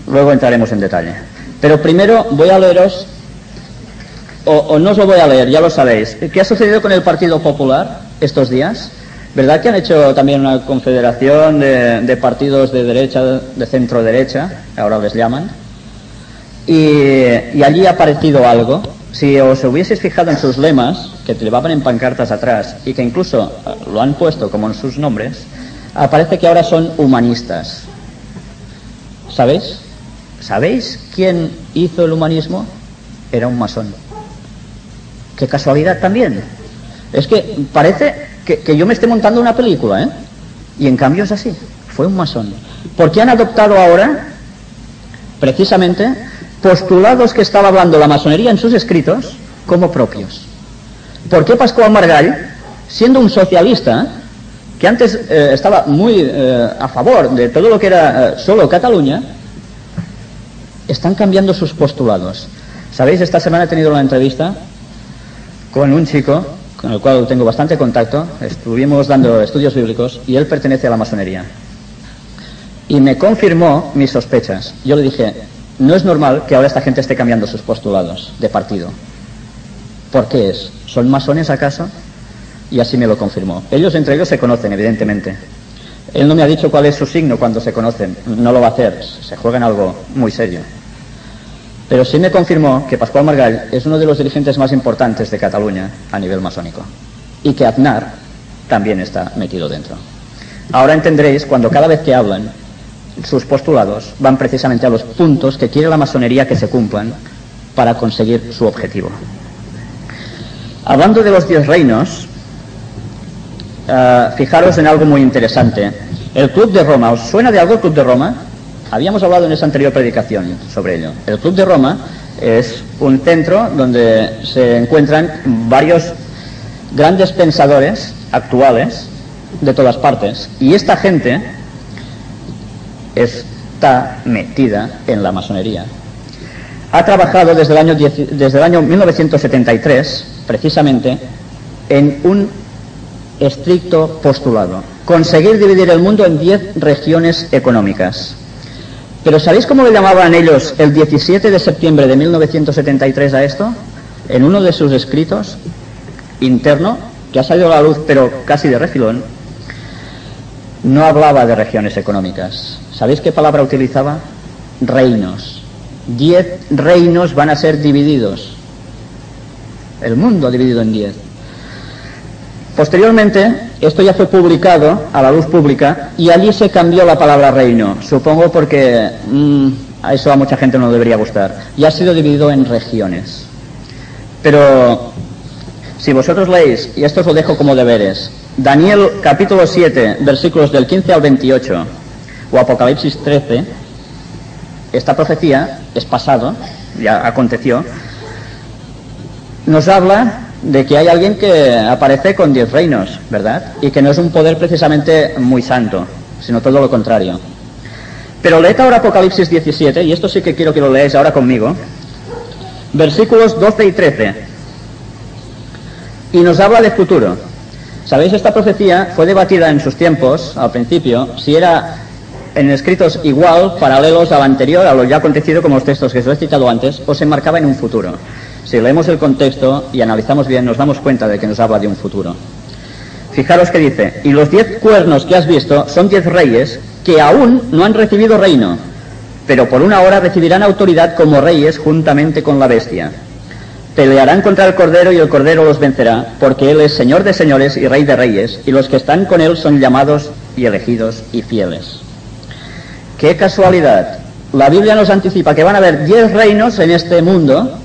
Luego entraremos en detalle. Pero primero voy a leeros, o no os lo voy a leer, ya lo sabéis. ¿Qué ha sucedido con el Partido Popular estos días? ¿Verdad que han hecho también una confederación de partidos de derecha, de centro derecha, ahora les llaman? Y allí ha aparecido algo. Si os hubieseis fijado en sus lemas, que llevaban en pancartas atrás y que incluso lo han puesto como en sus nombres, aparece que ahora son humanistas. ¿Sabéis? ¿Sabéis quién hizo el humanismo? Era un masón. Qué casualidad también. Es que parece que yo me esté montando una película, ¿eh? Y en cambio es así. Fue un masón. ¿Por qué han adoptado ahora, precisamente, postulados que estaba hablando la masonería en sus escritos como propios? ¿Por qué Pasqual Margall, siendo un socialista, que antes estaba muy a favor de todo lo que era solo Cataluña, están cambiando sus postulados? ¿Sabéis? Esta semana he tenido una entrevista con un chico con el cual tengo bastante contacto. Estuvimos dando estudios bíblicos y él pertenece a la masonería. Y me confirmó mis sospechas. Yo le dije, no es normal que ahora esta gente esté cambiando sus postulados de partido. ¿Por qué es? ¿Son masones acaso? Y así me lo confirmó. Ellos entre ellos se conocen, evidentemente. Él no me ha dicho cuál es su signo cuando se conocen. No lo va a hacer. Se juega en algo muy serio. Pero sí me confirmó que Pasqual Margall es uno de los dirigentes más importantes de Cataluña a nivel masónico. Y que Aznar también está metido dentro. Ahora entenderéis cuando cada vez que hablan, sus postulados van precisamente a los puntos que quiere la masonería que se cumplan para conseguir su objetivo. Hablando de los 10 reinos, fijaros en algo muy interesante. El Club de Roma, ¿os suena de algo el Club de Roma? Habíamos hablado en esa anterior predicación sobre ello. El Club de Roma es un centro donde se encuentran varios grandes pensadores actuales de todas partes. Y esta gente está metida en la masonería. Ha trabajado desde el año 1973, precisamente, en un estricto postulado: conseguir dividir el mundo en 10 regiones económicas. Pero ¿sabéis cómo le llamaban ellos el 17 de septiembre de 1973 a esto? En uno de sus escritos interno, que ha salido a la luz pero casi de refilón, no hablaba de regiones económicas. ¿Sabéis qué palabra utilizaba? Reinos. 10 reinos van a ser divididos. El mundo dividido en 10. Posteriormente, esto ya fue publicado a la luz pública y allí se cambió la palabra reino. Supongo porque a eso a mucha gente no debería gustar. Y ha sido dividido en regiones. Pero si vosotros leéis, y esto os lo dejo como deberes, Daniel capítulo 7, versículos del 15 al 28, o Apocalipsis 13, esta profecía es pasado, ya aconteció, nos habla de que hay alguien que aparece con 10 reinos, ¿verdad? Y que no es un poder precisamente muy santo, sino todo lo contrario. Pero leed ahora Apocalipsis 17, y esto sí que quiero que lo leáis ahora conmigo, versículos 12 y 13. Y nos habla de futuro. ¿Sabéis? Esta profecía fue debatida en sus tiempos, al principio, si era en escritos igual, paralelos al anterior, a lo ya acontecido, como los textos que os he citado antes, o se enmarcaba en un futuro. Si leemos el contexto y analizamos bien, nos damos cuenta de que nos habla de un futuro. Fijaros que dice: y los 10 cuernos que has visto son 10 reyes que aún no han recibido reino, pero por una hora recibirán autoridad como reyes juntamente con la bestia. Pelearán contra el Cordero y el Cordero los vencerá, porque Él es Señor de señores y Rey de reyes, y los que están con Él son llamados y elegidos y fieles. ¡Qué casualidad! La Biblia nos anticipa que van a haber 10 reinos en este mundo,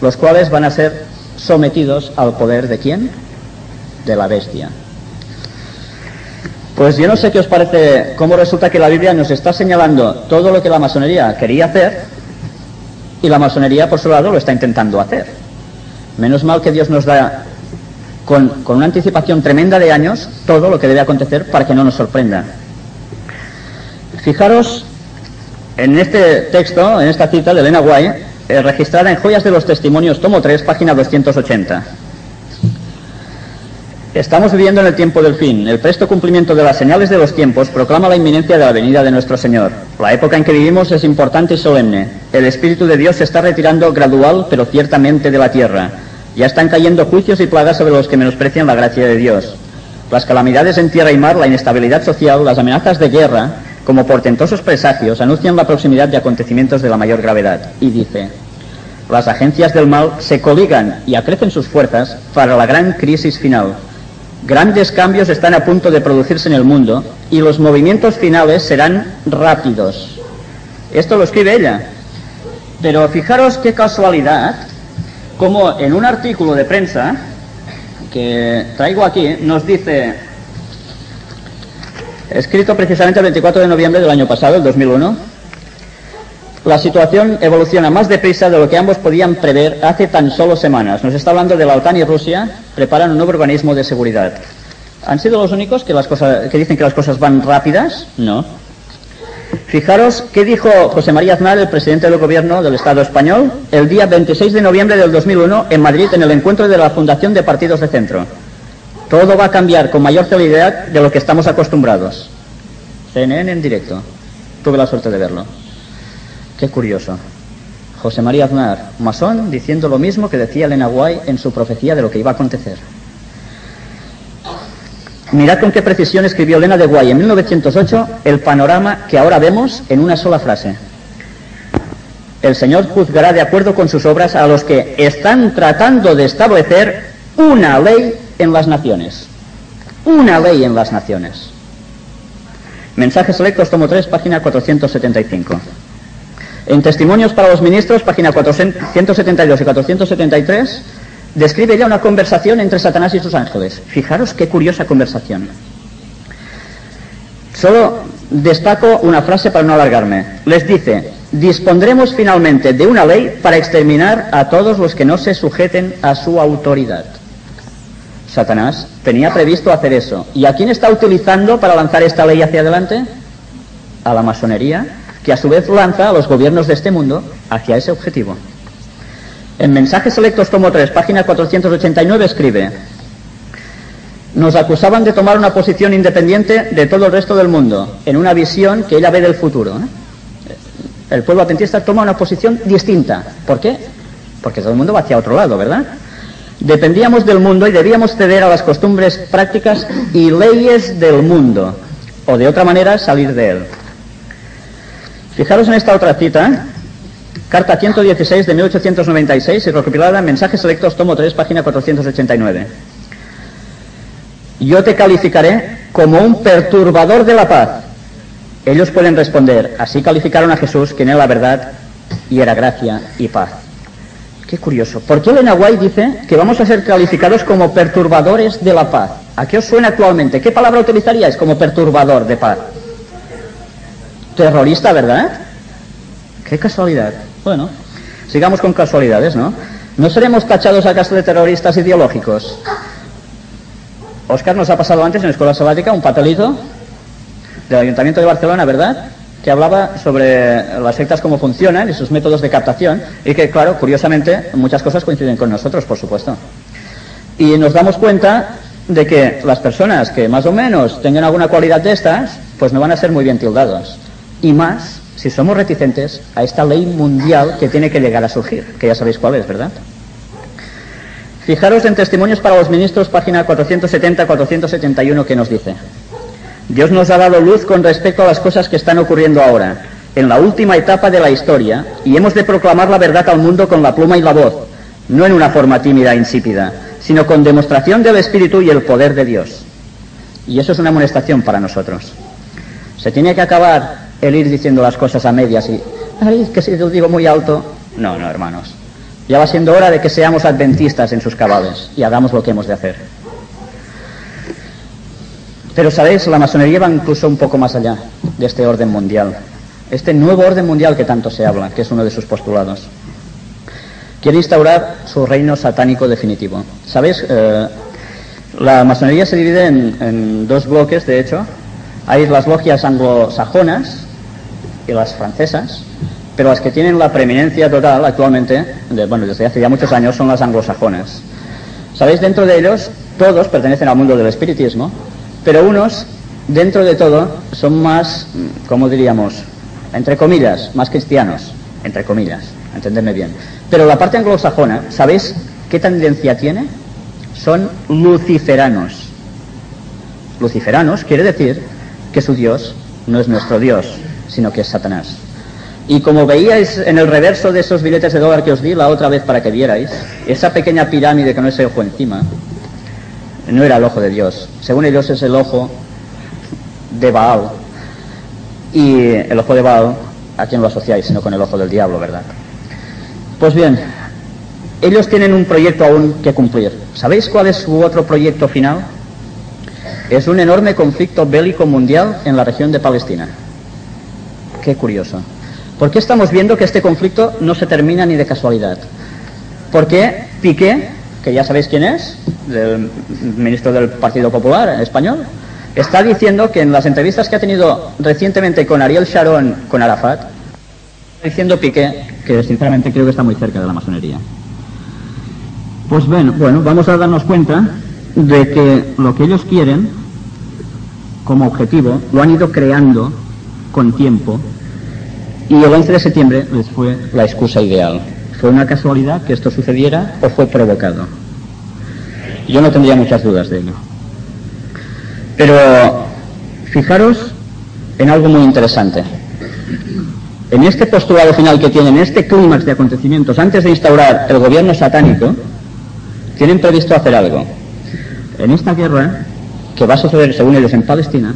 los cuales van a ser sometidos al poder ¿de quién? De la bestia. Pues yo no sé qué os parece, cómo resulta que la Biblia nos está señalando todo lo que la masonería quería hacer, y la masonería, por su lado, lo está intentando hacer. Menos mal que Dios nos da, con una anticipación tremenda de años, todo lo que debe acontecer para que no nos sorprenda. Fijaros en este texto, en esta cita de Elena White, registrada en Joyas de los Testimonios, tomo 3, página 280. Estamos viviendo en el tiempo del fin. El presto cumplimiento de las señales de los tiempos proclama la inminencia de la venida de nuestro Señor. La época en que vivimos es importante y solemne. El Espíritu de Dios se está retirando gradual, pero ciertamente de la tierra. Ya están cayendo juicios y plagas sobre los que menosprecian la gracia de Dios. Las calamidades en tierra y mar, la inestabilidad social, las amenazas de guerra, como portentosos presagios, anuncian la proximidad de acontecimientos de la mayor gravedad. Y dice: las agencias del mal se coligan y acrecen sus fuerzas para la gran crisis final. Grandes cambios están a punto de producirse en el mundo y los movimientos finales serán rápidos. Esto lo escribe ella. Pero fijaros qué casualidad, como en un artículo de prensa que traigo aquí, nos dice, escrito precisamente el 24 de noviembre del año pasado, el 2001, la situación evoluciona más deprisa de lo que ambos podían prever hace tan solo semanas. Nos está hablando de la OTAN y Rusia, preparan un nuevo organismo de seguridad. ¿Han sido los únicos que dicen que las cosas van rápidas? No. Fijaros qué dijo José María Aznar, el presidente del gobierno del Estado español, el día 26 de noviembre del 2001 en Madrid, en el encuentro de la Fundación de Partidos de Centro. Todo va a cambiar con mayor celeridad de lo que estamos acostumbrados. CNN en directo. Tuve la suerte de verlo. Qué curioso. José María Aznar, masón, diciendo lo mismo que decía Elena White en su profecía de lo que iba a acontecer. Mirad con qué precisión escribió Elena de White en 1908 el panorama que ahora vemos en una sola frase. El Señor juzgará de acuerdo con sus obras a los que están tratando de establecer una ley en las naciones. Una ley en las naciones. Mensajes selectos, tomo 3, página 475. En Testimonios para los Ministros, página 472 y 473, describe ya una conversación entre Satanás y sus ángeles. Fijaros qué curiosa conversación. Solo destaco una frase para no alargarme. Les dice: dispondremos finalmente de una ley para exterminar a todos los que no se sujeten a su autoridad. Satanás tenía previsto hacer eso. ¿Y a quién está utilizando para lanzar esta ley hacia adelante? A la masonería, que a su vez lanza a los gobiernos de este mundo hacia ese objetivo. En Mensajes Selectos, tomo 3, página 489, escribe: nos acusaban de tomar una posición independiente de todo el resto del mundo, en una visión que ella ve del futuro. El pueblo adventista toma una posición distinta. ¿Por qué? Porque todo el mundo va hacia otro lado, ¿verdad? Dependíamos del mundo y debíamos ceder a las costumbres, prácticas y leyes del mundo, o de otra manera salir de él. Fijaros en esta otra cita, carta 116 de 1896 y recopilada en Mensajes Selectos, tomo 3, página 489. Yo te calificaré como un perturbador de la paz. Ellos pueden responder: así calificaron a Jesús, quien era la verdad y era gracia y paz. Qué curioso. ¿Por qué Elena White dice que vamos a ser calificados como perturbadores de la paz? ¿A qué os suena actualmente? ¿Qué palabra utilizaríais como perturbador de paz? Terrorista, ¿verdad? Qué casualidad. Bueno, sigamos con casualidades, ¿no? ¿No seremos tachados acaso de terroristas ideológicos? Óscar nos ha pasado antes en la Escuela Sabática un papelito del Ayuntamiento de Barcelona, ¿verdad?, que hablaba sobre las sectas, cómo funcionan y sus métodos de captación, y que, claro, curiosamente, muchas cosas coinciden con nosotros, por supuesto. Y nos damos cuenta de que las personas que más o menos tengan alguna cualidad de estas, pues no van a ser muy bien tildados. Y más si somos reticentes a esta ley mundial que tiene que llegar a surgir, que ya sabéis cuál es, ¿verdad? Fijaros en Testimonios para los Ministros, página 470-471, que nos dice: Dios nos ha dado luz con respecto a las cosas que están ocurriendo ahora, en la última etapa de la historia, y hemos de proclamar la verdad al mundo con la pluma y la voz, no en una forma tímida e insípida, sino con demostración del Espíritu y el poder de Dios. Y eso es una amonestación para nosotros. Se tiene que acabar el ir diciendo las cosas a medias y, ay, que si lo digo muy alto. No, hermanos. Ya va siendo hora de que seamos adventistas en sus cabales y hagamos lo que hemos de hacer. Pero, ¿sabéis? La masonería va incluso un poco más allá de este orden mundial. Este nuevo orden mundial que tanto se habla, que es uno de sus postulados. Quiere instaurar su reino satánico definitivo. ¿Sabéis? La masonería se divide en dos bloques, de hecho. Hay las logias anglosajonas y las francesas, pero las que tienen la preeminencia total actualmente, desde hace ya muchos años, son las anglosajonas. ¿Sabéis? Dentro de ellos, todos pertenecen al mundo del espiritismo, pero unos, dentro de todo, son más, ¿cómo diríamos?, entre comillas, más cristianos, entre comillas, entenderme bien. Pero la parte anglosajona, ¿sabéis qué tendencia tiene? Son luciferanos. Luciferanos quiere decir que su Dios no es nuestro Dios, sino que es Satanás. Y como veíais en el reverso de esos billetes de dólar que os di la otra vez para que vierais, esa pequeña pirámide con ese ojo encima, no era el ojo de Dios. Según ellos es el ojo de Baal. Y el ojo de Baal, ¿a quién lo asociáis? Sino con el ojo del diablo, ¿verdad? Pues bien, ellos tienen un proyecto aún que cumplir. ¿Sabéis cuál es su otro proyecto final? Es un enorme conflicto bélico mundial en la región de Palestina. Qué curioso. ¿Por qué estamos viendo que este conflicto no se termina ni de casualidad? Porque Piqué, que ya sabéis quién es, el ministro del Partido Popular español, está diciendo que en las entrevistas que ha tenido recientemente con Ariel Sharon, con Arafat, está diciendo Piqué que sinceramente creo que está muy cerca de la masonería. Pues bueno, vamos a darnos cuenta de que lo que ellos quieren como objetivo lo han ido creando con tiempo, y el 11 de septiembre les fue la excusa ideal. ¿Fue una casualidad que esto sucediera o fue provocado? Yo no tendría muchas dudas de ello. Pero fijaros en algo muy interesante. En este postulado final que tienen, este clímax de acontecimientos, antes de instaurar el gobierno satánico, tienen previsto hacer algo. En esta guerra, que va a suceder según ellos en Palestina,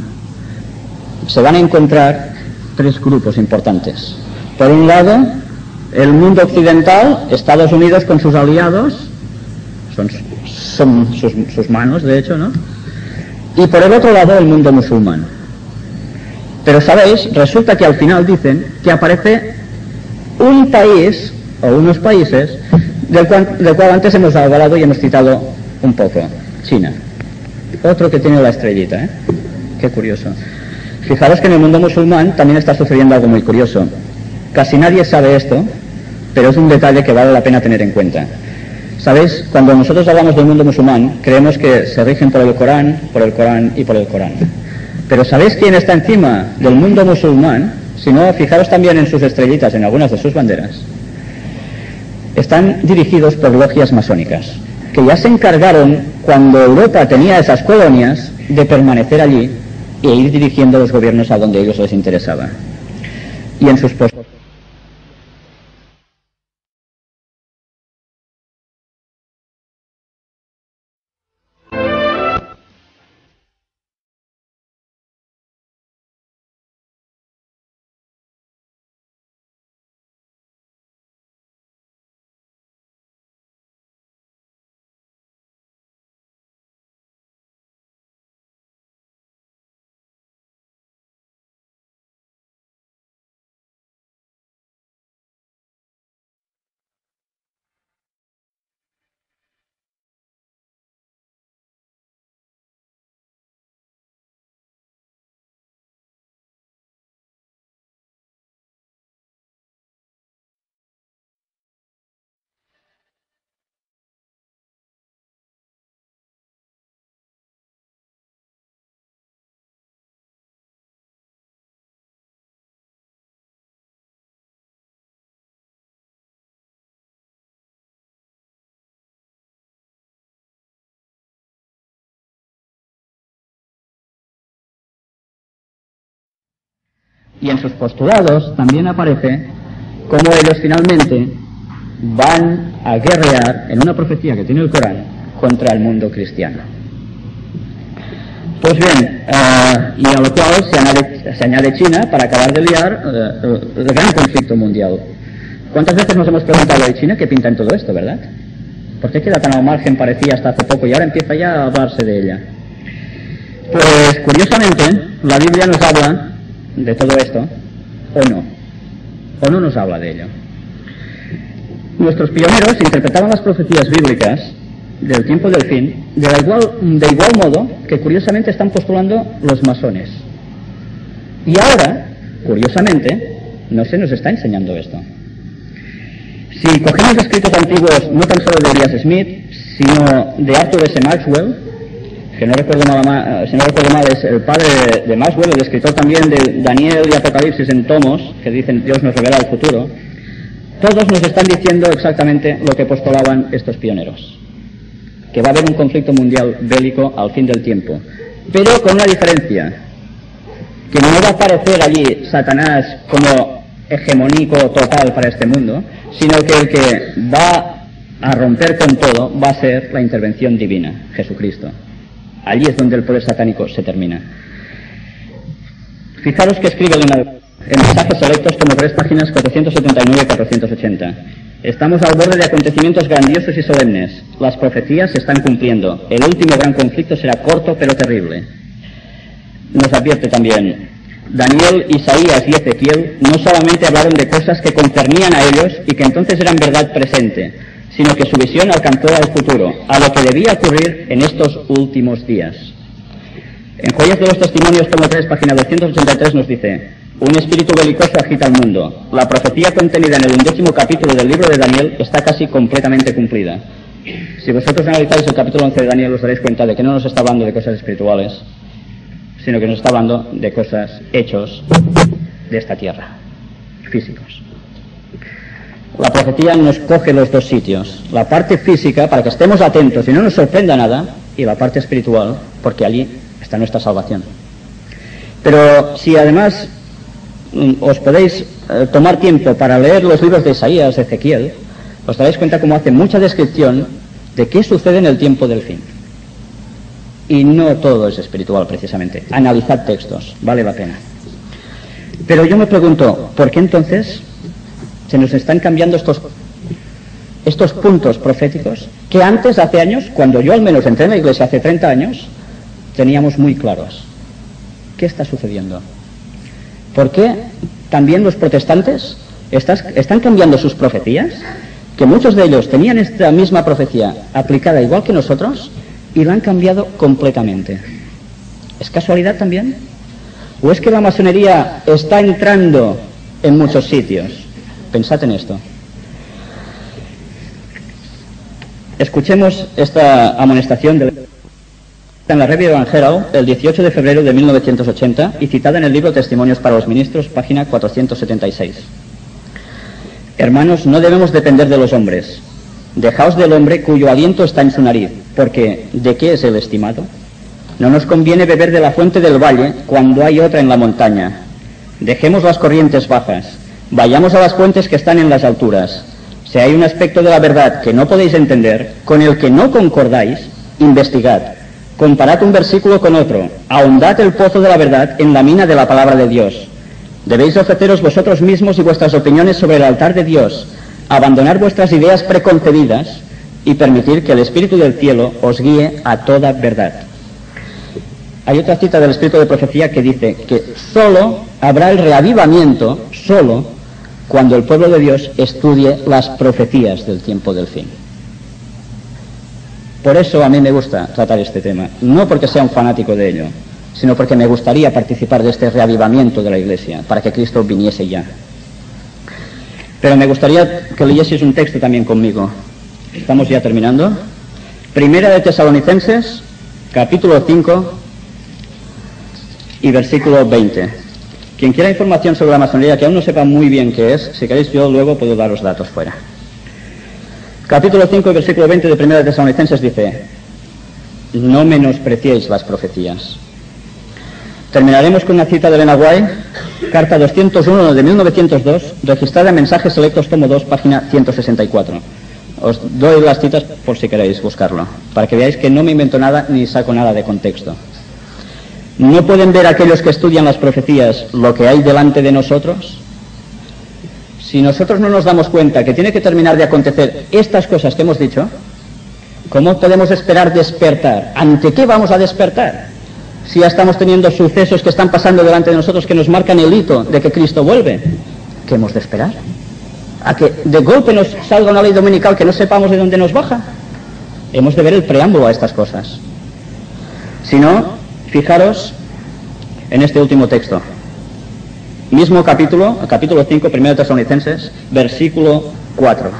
se van a encontrar tres grupos importantes. Por un lado, el mundo occidental, Estados Unidos con sus aliados, son sus manos, de hecho, ¿no? Y por el otro lado, el mundo musulmán. Pero sabéis, resulta que al final dicen que aparece un país, o unos países, del cual antes hemos hablado y hemos citado un poco, China. Otro que tiene la estrellita, ¿eh? Qué curioso. Fijaros que en el mundo musulmán también está sucediendo algo muy curioso. Casi nadie sabe esto, pero es un detalle que vale la pena tener en cuenta. ¿Sabéis? Cuando nosotros hablamos del mundo musulmán, creemos que se rigen por el Corán y por el Corán. Pero ¿sabéis quién está encima del mundo musulmán? Si no, fijaros también en sus estrellitas, en algunas de sus banderas. Están dirigidos por logias masónicas, que ya se encargaron, cuando Europa tenía esas colonias, de permanecer allí e ir dirigiendo los gobiernos a donde a ellos les interesaba. Y en sus postos Y en sus postulados también aparece cómo ellos finalmente van a guerrear en una profecía que tiene el Corán contra el mundo cristiano. Pues bien, y a lo cual se añade China para acabar de liar el gran conflicto mundial. ¿Cuántas veces nos hemos preguntado de China qué pinta en todo esto, verdad? ¿Por qué queda tan al margen, parecía hasta hace poco, y ahora empieza ya a hablarse de ella? Pues curiosamente, la Biblia nos habla de todo esto, o no nos habla de ello. Nuestros pioneros interpretaban las profecías bíblicas del tiempo del fin de igual modo que curiosamente están postulando los masones. Y ahora, curiosamente, no se nos está enseñando esto. Si cogemos escritos antiguos, no tan solo de Elias Smith, sino de Arthur S. Maxwell, que no recuerdo mal, si no recuerdo mal es el padre de Maxwell, el escritor también de Daniel y Apocalipsis en tomos, que dicen Dios nos revela el futuro, todos nos están diciendo exactamente lo que postulaban estos pioneros, que va a haber un conflicto mundial bélico al fin del tiempo, pero con una diferencia, que no va a aparecer allí Satanás como hegemónico total para este mundo, sino que el que va a romper con todo va a ser la intervención divina, Jesucristo. Allí es donde el poder satánico se termina. Fijaros que escribe en mensajes selectos como 3 páginas 479 y 480. Estamos al borde de acontecimientos grandiosos y solemnes. Las profecías se están cumpliendo. El último gran conflicto será corto pero terrible. Nos advierte también: Daniel, Isaías y Ezequiel no solamente hablaron de cosas que concernían a ellos y que entonces eran verdad presente, sino que su visión alcanzó al futuro, a lo que debía ocurrir en estos últimos días. En Joyas de los Testimonios, tomo 3, página 283, nos dice: un espíritu belicoso agita el mundo. La profecía contenida en el 11º capítulo del libro de Daniel está casi completamente cumplida. Si vosotros analizáis el capítulo 11 de Daniel, os daréis cuenta de que no nos está hablando de cosas espirituales, sino que nos está hablando de cosas, hechos de esta tierra, físicos. La profecía nos coge los dos sitios, la parte física para que estemos atentos y no nos sorprenda nada, y la parte espiritual, porque allí está nuestra salvación. Pero si además os podéis tomar tiempo para leer los libros de Isaías, de Ezequiel, os daréis cuenta cómo hace mucha descripción de qué sucede en el tiempo del fin. Y no todo es espiritual, precisamente. Analizad textos, vale la pena. Pero yo me pregunto, ¿por qué entonces se nos están cambiando estos puntos proféticos que antes, hace años, cuando yo al menos entré en la iglesia hace 30 años, teníamos muy claros? ¿Qué está sucediendo? ¿Por qué también los protestantes están cambiando sus profecías? Que muchos de ellos tenían esta misma profecía aplicada igual que nosotros y la han cambiado completamente. ¿Es casualidad también? ¿O es que la masonería está entrando en muchos sitios? Pensad en esto. Escuchemos esta amonestación en la Revue Evangelical el 18 de febrero de 1980 y citada en el libro Testimonios para los Ministros, página 476. Hermanos, no debemos depender de los hombres. Dejaos del hombre cuyo aliento está en su nariz, porque ¿de qué es el estimado? No nos conviene beber de la fuente del valle cuando hay otra en la montaña. Dejemos las corrientes bajas, vayamos a las fuentes que están en las alturas. Si hay un aspecto de la verdad que no podéis entender, con el que no concordáis, investigad. Comparad un versículo con otro, ahondad el pozo de la verdad en la mina de la palabra de Dios. Debéis ofreceros vosotros mismos y vuestras opiniones sobre el altar de Dios, abandonar vuestras ideas preconcebidas y permitir que el Espíritu del cielo os guíe a toda verdad. Hay otra cita del Espíritu de Profecía que dice que solo habrá el reavivamiento, solo cuando el pueblo de Dios estudie las profecías del tiempo del fin. Por eso a mí me gusta tratar este tema, no porque sea un fanático de ello, sino porque me gustaría participar de este reavivamiento de la Iglesia, para que Cristo viniese ya. Pero me gustaría que leyeseis un texto también conmigo. Estamos ya terminando. Primera de Tesalonicenses, capítulo 5 y versículo 20. Quien quiera información sobre la masonería, que aún no sepa muy bien qué es, si queréis yo luego puedo daros datos fuera. Capítulo 5 y versículo 20 de Primera de Tesalonicenses dice: no menospreciéis las profecías. Terminaremos con una cita de Elena White, carta 201 de 1902, registrada en Mensajes Selectos, tomo 2, página 164. Os doy las citas por si queréis buscarlo, para que veáis que no me invento nada ni saco nada de contexto. ¿No pueden ver aquellos que estudian las profecías lo que hay delante de nosotros? Si nosotros no nos damos cuenta que tiene que terminar de acontecer estas cosas que hemos dicho, ¿cómo podemos esperar despertar? ¿Ante qué vamos a despertar? Si ya estamos teniendo sucesos que están pasando delante de nosotros que nos marcan el hito de que Cristo vuelve, ¿qué hemos de esperar? ¿A que de golpe nos salga una ley dominical que no sepamos de dónde nos baja? Hemos de ver el preámbulo a estas cosas. Si no, fijaros en este último texto. Mismo capítulo 5, 1 Tesalonicenses, versículo 4.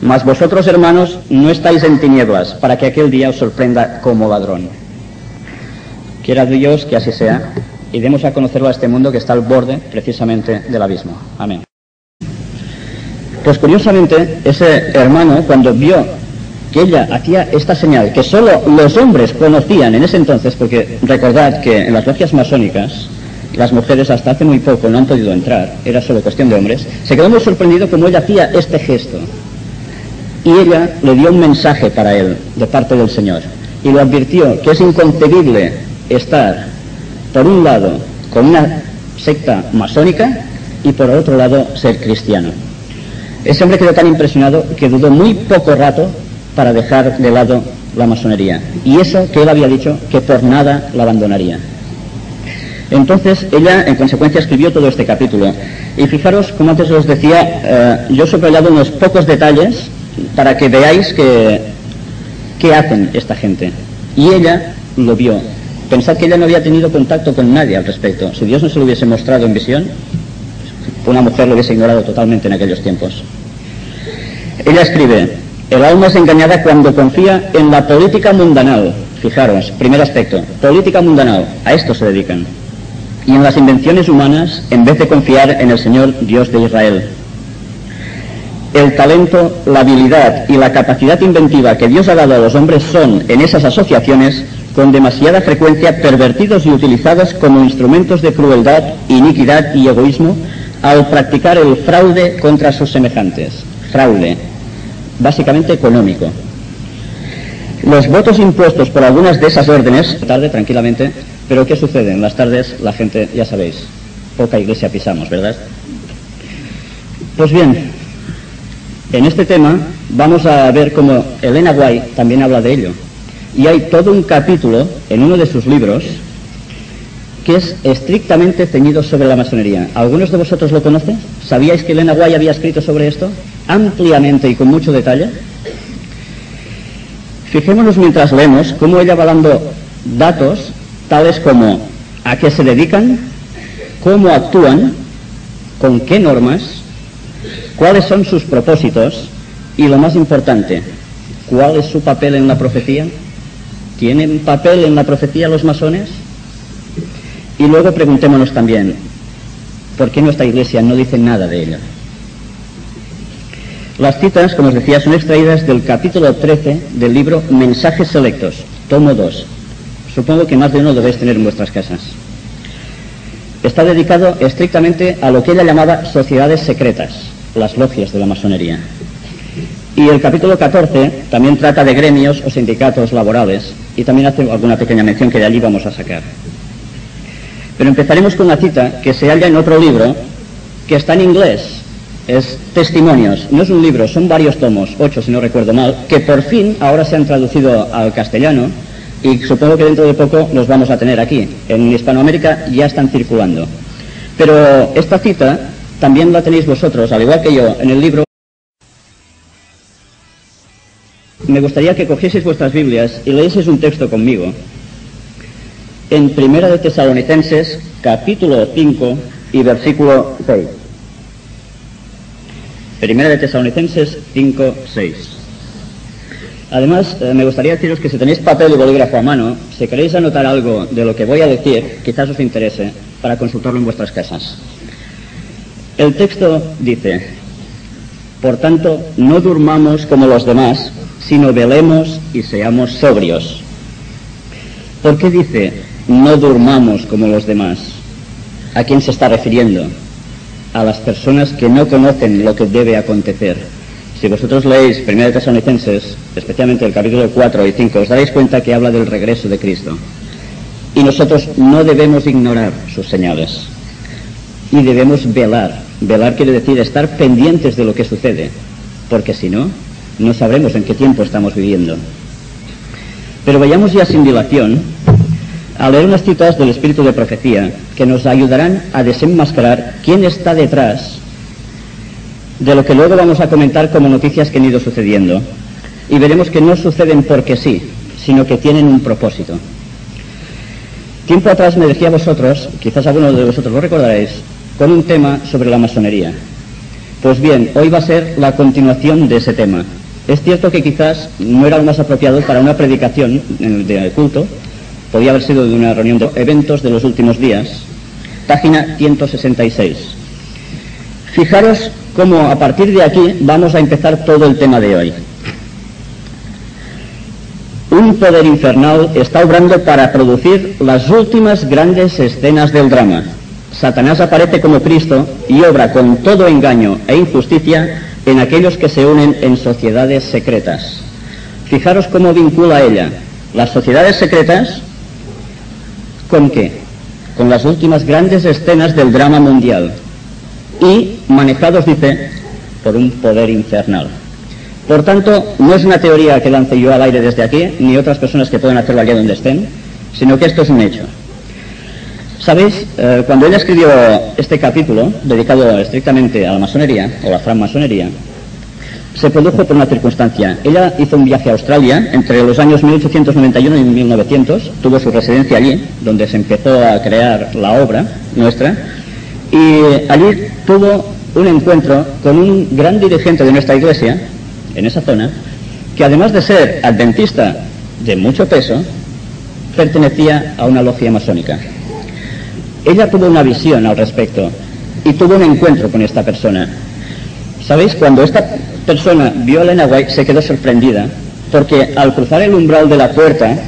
Mas vosotros, hermanos, no estáis en tinieblas, para que aquel día os sorprenda como ladrón. Quiera Dios que así sea, y demos a conocerlo a este mundo que está al borde, precisamente, del abismo. Amén. Pues curiosamente, ese hermano, cuando vio que ella hacía esta señal, que solo los hombres conocían en ese entonces, porque recordad que en las logias masónicas, las mujeres hasta hace muy poco no han podido entrar, era solo cuestión de hombres, se quedó muy sorprendido como ella hacía este gesto. Y ella le dio un mensaje para él, de parte del Señor, y lo advirtió que es inconcebible estar, por un lado, con una secta masónica, y por otro lado, ser cristiano. Ese hombre quedó tan impresionado que dudó muy poco rato para dejar de lado la masonería. Y eso que él había dicho, que por nada la abandonaría. Entonces, ella, en consecuencia, escribió todo este capítulo. Y fijaros, como antes os decía, yo he subrayado unos pocos detalles para que veáis qué hacen esta gente. Y ella lo vio. Pensad que ella no había tenido contacto con nadie al respecto. Si Dios no se lo hubiese mostrado en visión, una mujer lo hubiese ignorado totalmente en aquellos tiempos. Ella escribe: el alma es engañada cuando confía en la política mundanal. Fijaros, primer aspecto, política mundanal, a esto se dedican. Y en las invenciones humanas, en vez de confiar en el Señor Dios de Israel. El talento, la habilidad y la capacidad inventiva que Dios ha dado a los hombres son, en esas asociaciones, con demasiada frecuencia pervertidos y utilizados como instrumentos de crueldad, iniquidad y egoísmo al practicar el fraude contra sus semejantes. Fraude, básicamente económico. Los votos impuestos por algunas de esas órdenes, tarde, tranquilamente, pero ¿qué sucede? En las tardes la gente, ya sabéis, poca iglesia pisamos, ¿verdad? Pues bien, en este tema vamos a ver cómo Elena White también habla de ello. Y hay todo un capítulo en uno de sus libros que es estrictamente ceñido sobre la masonería. ¿Algunos de vosotros lo conocen? ¿Sabíais que Elena White había escrito sobre esto? Ampliamente y con mucho detalle. Fijémonos mientras leemos cómo ella va dando datos tales como a qué se dedican, cómo actúan, con qué normas, cuáles son sus propósitos y, lo más importante, ¿cuál es su papel en la profecía? ¿Tienen papel en la profecía los masones? Y luego preguntémonos también, ¿por qué nuestra iglesia no dice nada de ello? Las citas, como os decía, son extraídas del capítulo 13 del libro Mensajes Selectos, tomo 2. Supongo que más de uno debéis tener en vuestras casas. Está dedicado estrictamente a lo que ella llamaba sociedades secretas, las logias de la masonería. Y el capítulo 14 también trata de gremios o sindicatos laborales, y también hace alguna pequeña mención que de allí vamos a sacar. Pero empezaremos con una cita que se halla en otro libro, que está en inglés, es Testimonios, no es un libro, son varios tomos, 8 si no recuerdo mal, que por fin ahora se han traducido al castellano, y supongo que dentro de poco los vamos a tener aquí. En Hispanoamérica ya están circulando. Pero esta cita también la tenéis vosotros, al igual que yo, en el libro. Me gustaría que cogieseis vuestras Biblias y leeseis un texto conmigo. En 1 Tesalonicenses, capítulo 5 y versículo 6. 1 Tesalonicenses 5, 6. Además, me gustaría deciros que si tenéis papel y bolígrafo a mano, si queréis anotar algo de lo que voy a decir, quizás os interese, para consultarlo en vuestras casas. El texto dice: por tanto, no durmamos como los demás, sino velemos y seamos sobrios. ¿Por qué dice no durmamos como los demás. ¿A quién se está refiriendo? A las personas que no conocen lo que debe acontecer. Si vosotros leéis 1 Tesalonicenses, especialmente el capítulo 4 y 5, os daréis cuenta que habla del regreso de Cristo. Y nosotros no debemos ignorar sus señales. Y debemos velar. Velar quiere decir estar pendientes de lo que sucede, porque si no, no sabremos en qué tiempo estamos viviendo. Pero vayamos ya sin dilación a leer unas citas del espíritu de profecía que nos ayudarán a desenmascarar quién está detrás de lo que luego vamos a comentar como noticias que han ido sucediendo. Y veremos que no suceden porque sí, sino que tienen un propósito. Tiempo atrás me decía a vosotros, quizás alguno de vosotros lo recordaréis, con un tema sobre la masonería. Pues bien, hoy va a ser la continuación de ese tema. Es cierto que quizás no era lo más apropiado para una predicación de culto, podía haber sido de una reunión de eventos de los últimos días. Página 166. Fijaros cómo a partir de aquí vamos a empezar todo el tema de hoy. Un poder infernal está obrando para producir las últimas grandes escenas del drama. Satanás aparece como Cristo y obra con todo engaño e injusticia en aquellos que se unen en sociedades secretas. Fijaros cómo vincula ella las sociedades secretas ¿con qué? Con las últimas grandes escenas del drama mundial y manejados, dice, por un poder infernal. Por tanto, no es una teoría que lance yo al aire desde aquí, ni otras personas que pueden hacerlo allá donde estén, sino que esto es un hecho. ¿Sabéis? Cuando ella escribió este capítulo, dedicado estrictamente a la masonería, o la francmasonería, se produjo por una circunstancia. Ella hizo un viaje a Australia entre los años 1891 y 1900, tuvo su residencia allí, donde se empezó a crear la obra nuestra, y allí tuvo un encuentro con un gran dirigente de nuestra iglesia, en esa zona, que además de ser adventista de mucho peso, pertenecía a una logia masónica. Ella tuvo una visión al respecto y tuvo un encuentro con esta persona. ¿Sabéis? Cuando esta persona vio a Elena White se quedó sorprendida porque al cruzar el umbral de la puerta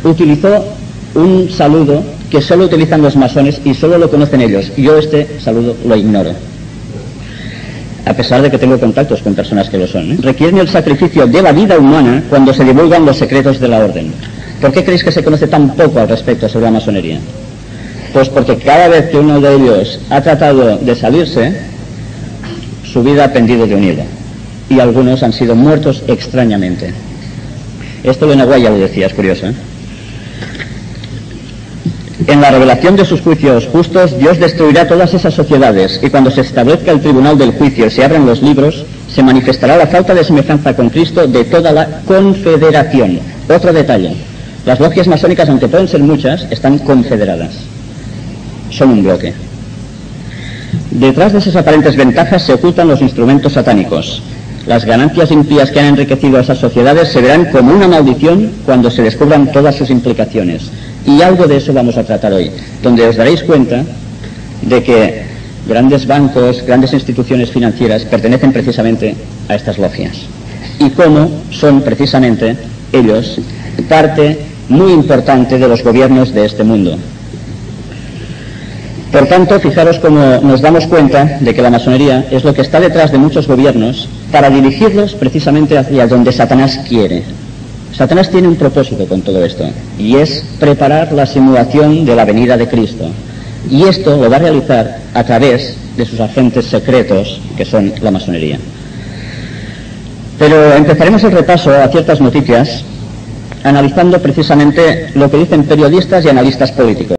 utilizó un saludo que solo utilizan los masones y solo lo conocen ellos. Yo este saludo lo ignoro, a pesar de que tengo contactos con personas que lo son. Requieren el sacrificio de la vida humana cuando se divulgan los secretos de la orden. ¿Por qué creéis que se conoce tan poco al respecto sobre la masonería? Pues porque cada vez que uno de ellos ha tratado de salirse, su vida ha pendido de un hilo. Y algunos han sido muertos extrañamente. Esto Elena White ya lo decía, es curioso, ¿eh? En la revelación de sus juicios justos, Dios destruirá todas esas sociedades, y cuando se establezca el tribunal del juicio y se abran los libros, se manifestará la falta de semejanza con Cristo de toda la confederación. Otro detalle: las logias masónicas, aunque pueden ser muchas, están confederadas. Son un bloque. Detrás de esas aparentes ventajas se ocultan los instrumentos satánicos. Las ganancias impías que han enriquecido a esas sociedades se verán como una maldición cuando se descubran todas sus implicaciones. Y algo de eso vamos a tratar hoy, donde os daréis cuenta de que grandes bancos, grandes instituciones financieras pertenecen precisamente a estas logias. Y cómo son precisamente ellos parte muy importante de los gobiernos de este mundo. Por tanto, fijaros cómo nos damos cuenta de que la masonería es lo que está detrás de muchos gobiernos para dirigirlos precisamente hacia donde Satanás quiere. Satanás tiene un propósito con todo esto, y es preparar la simulación de la venida de Cristo. Y esto lo va a realizar a través de sus agentes secretos, que son la masonería. Pero empezaremos el repaso a ciertas noticias, analizando precisamente lo que dicen periodistas y analistas políticos.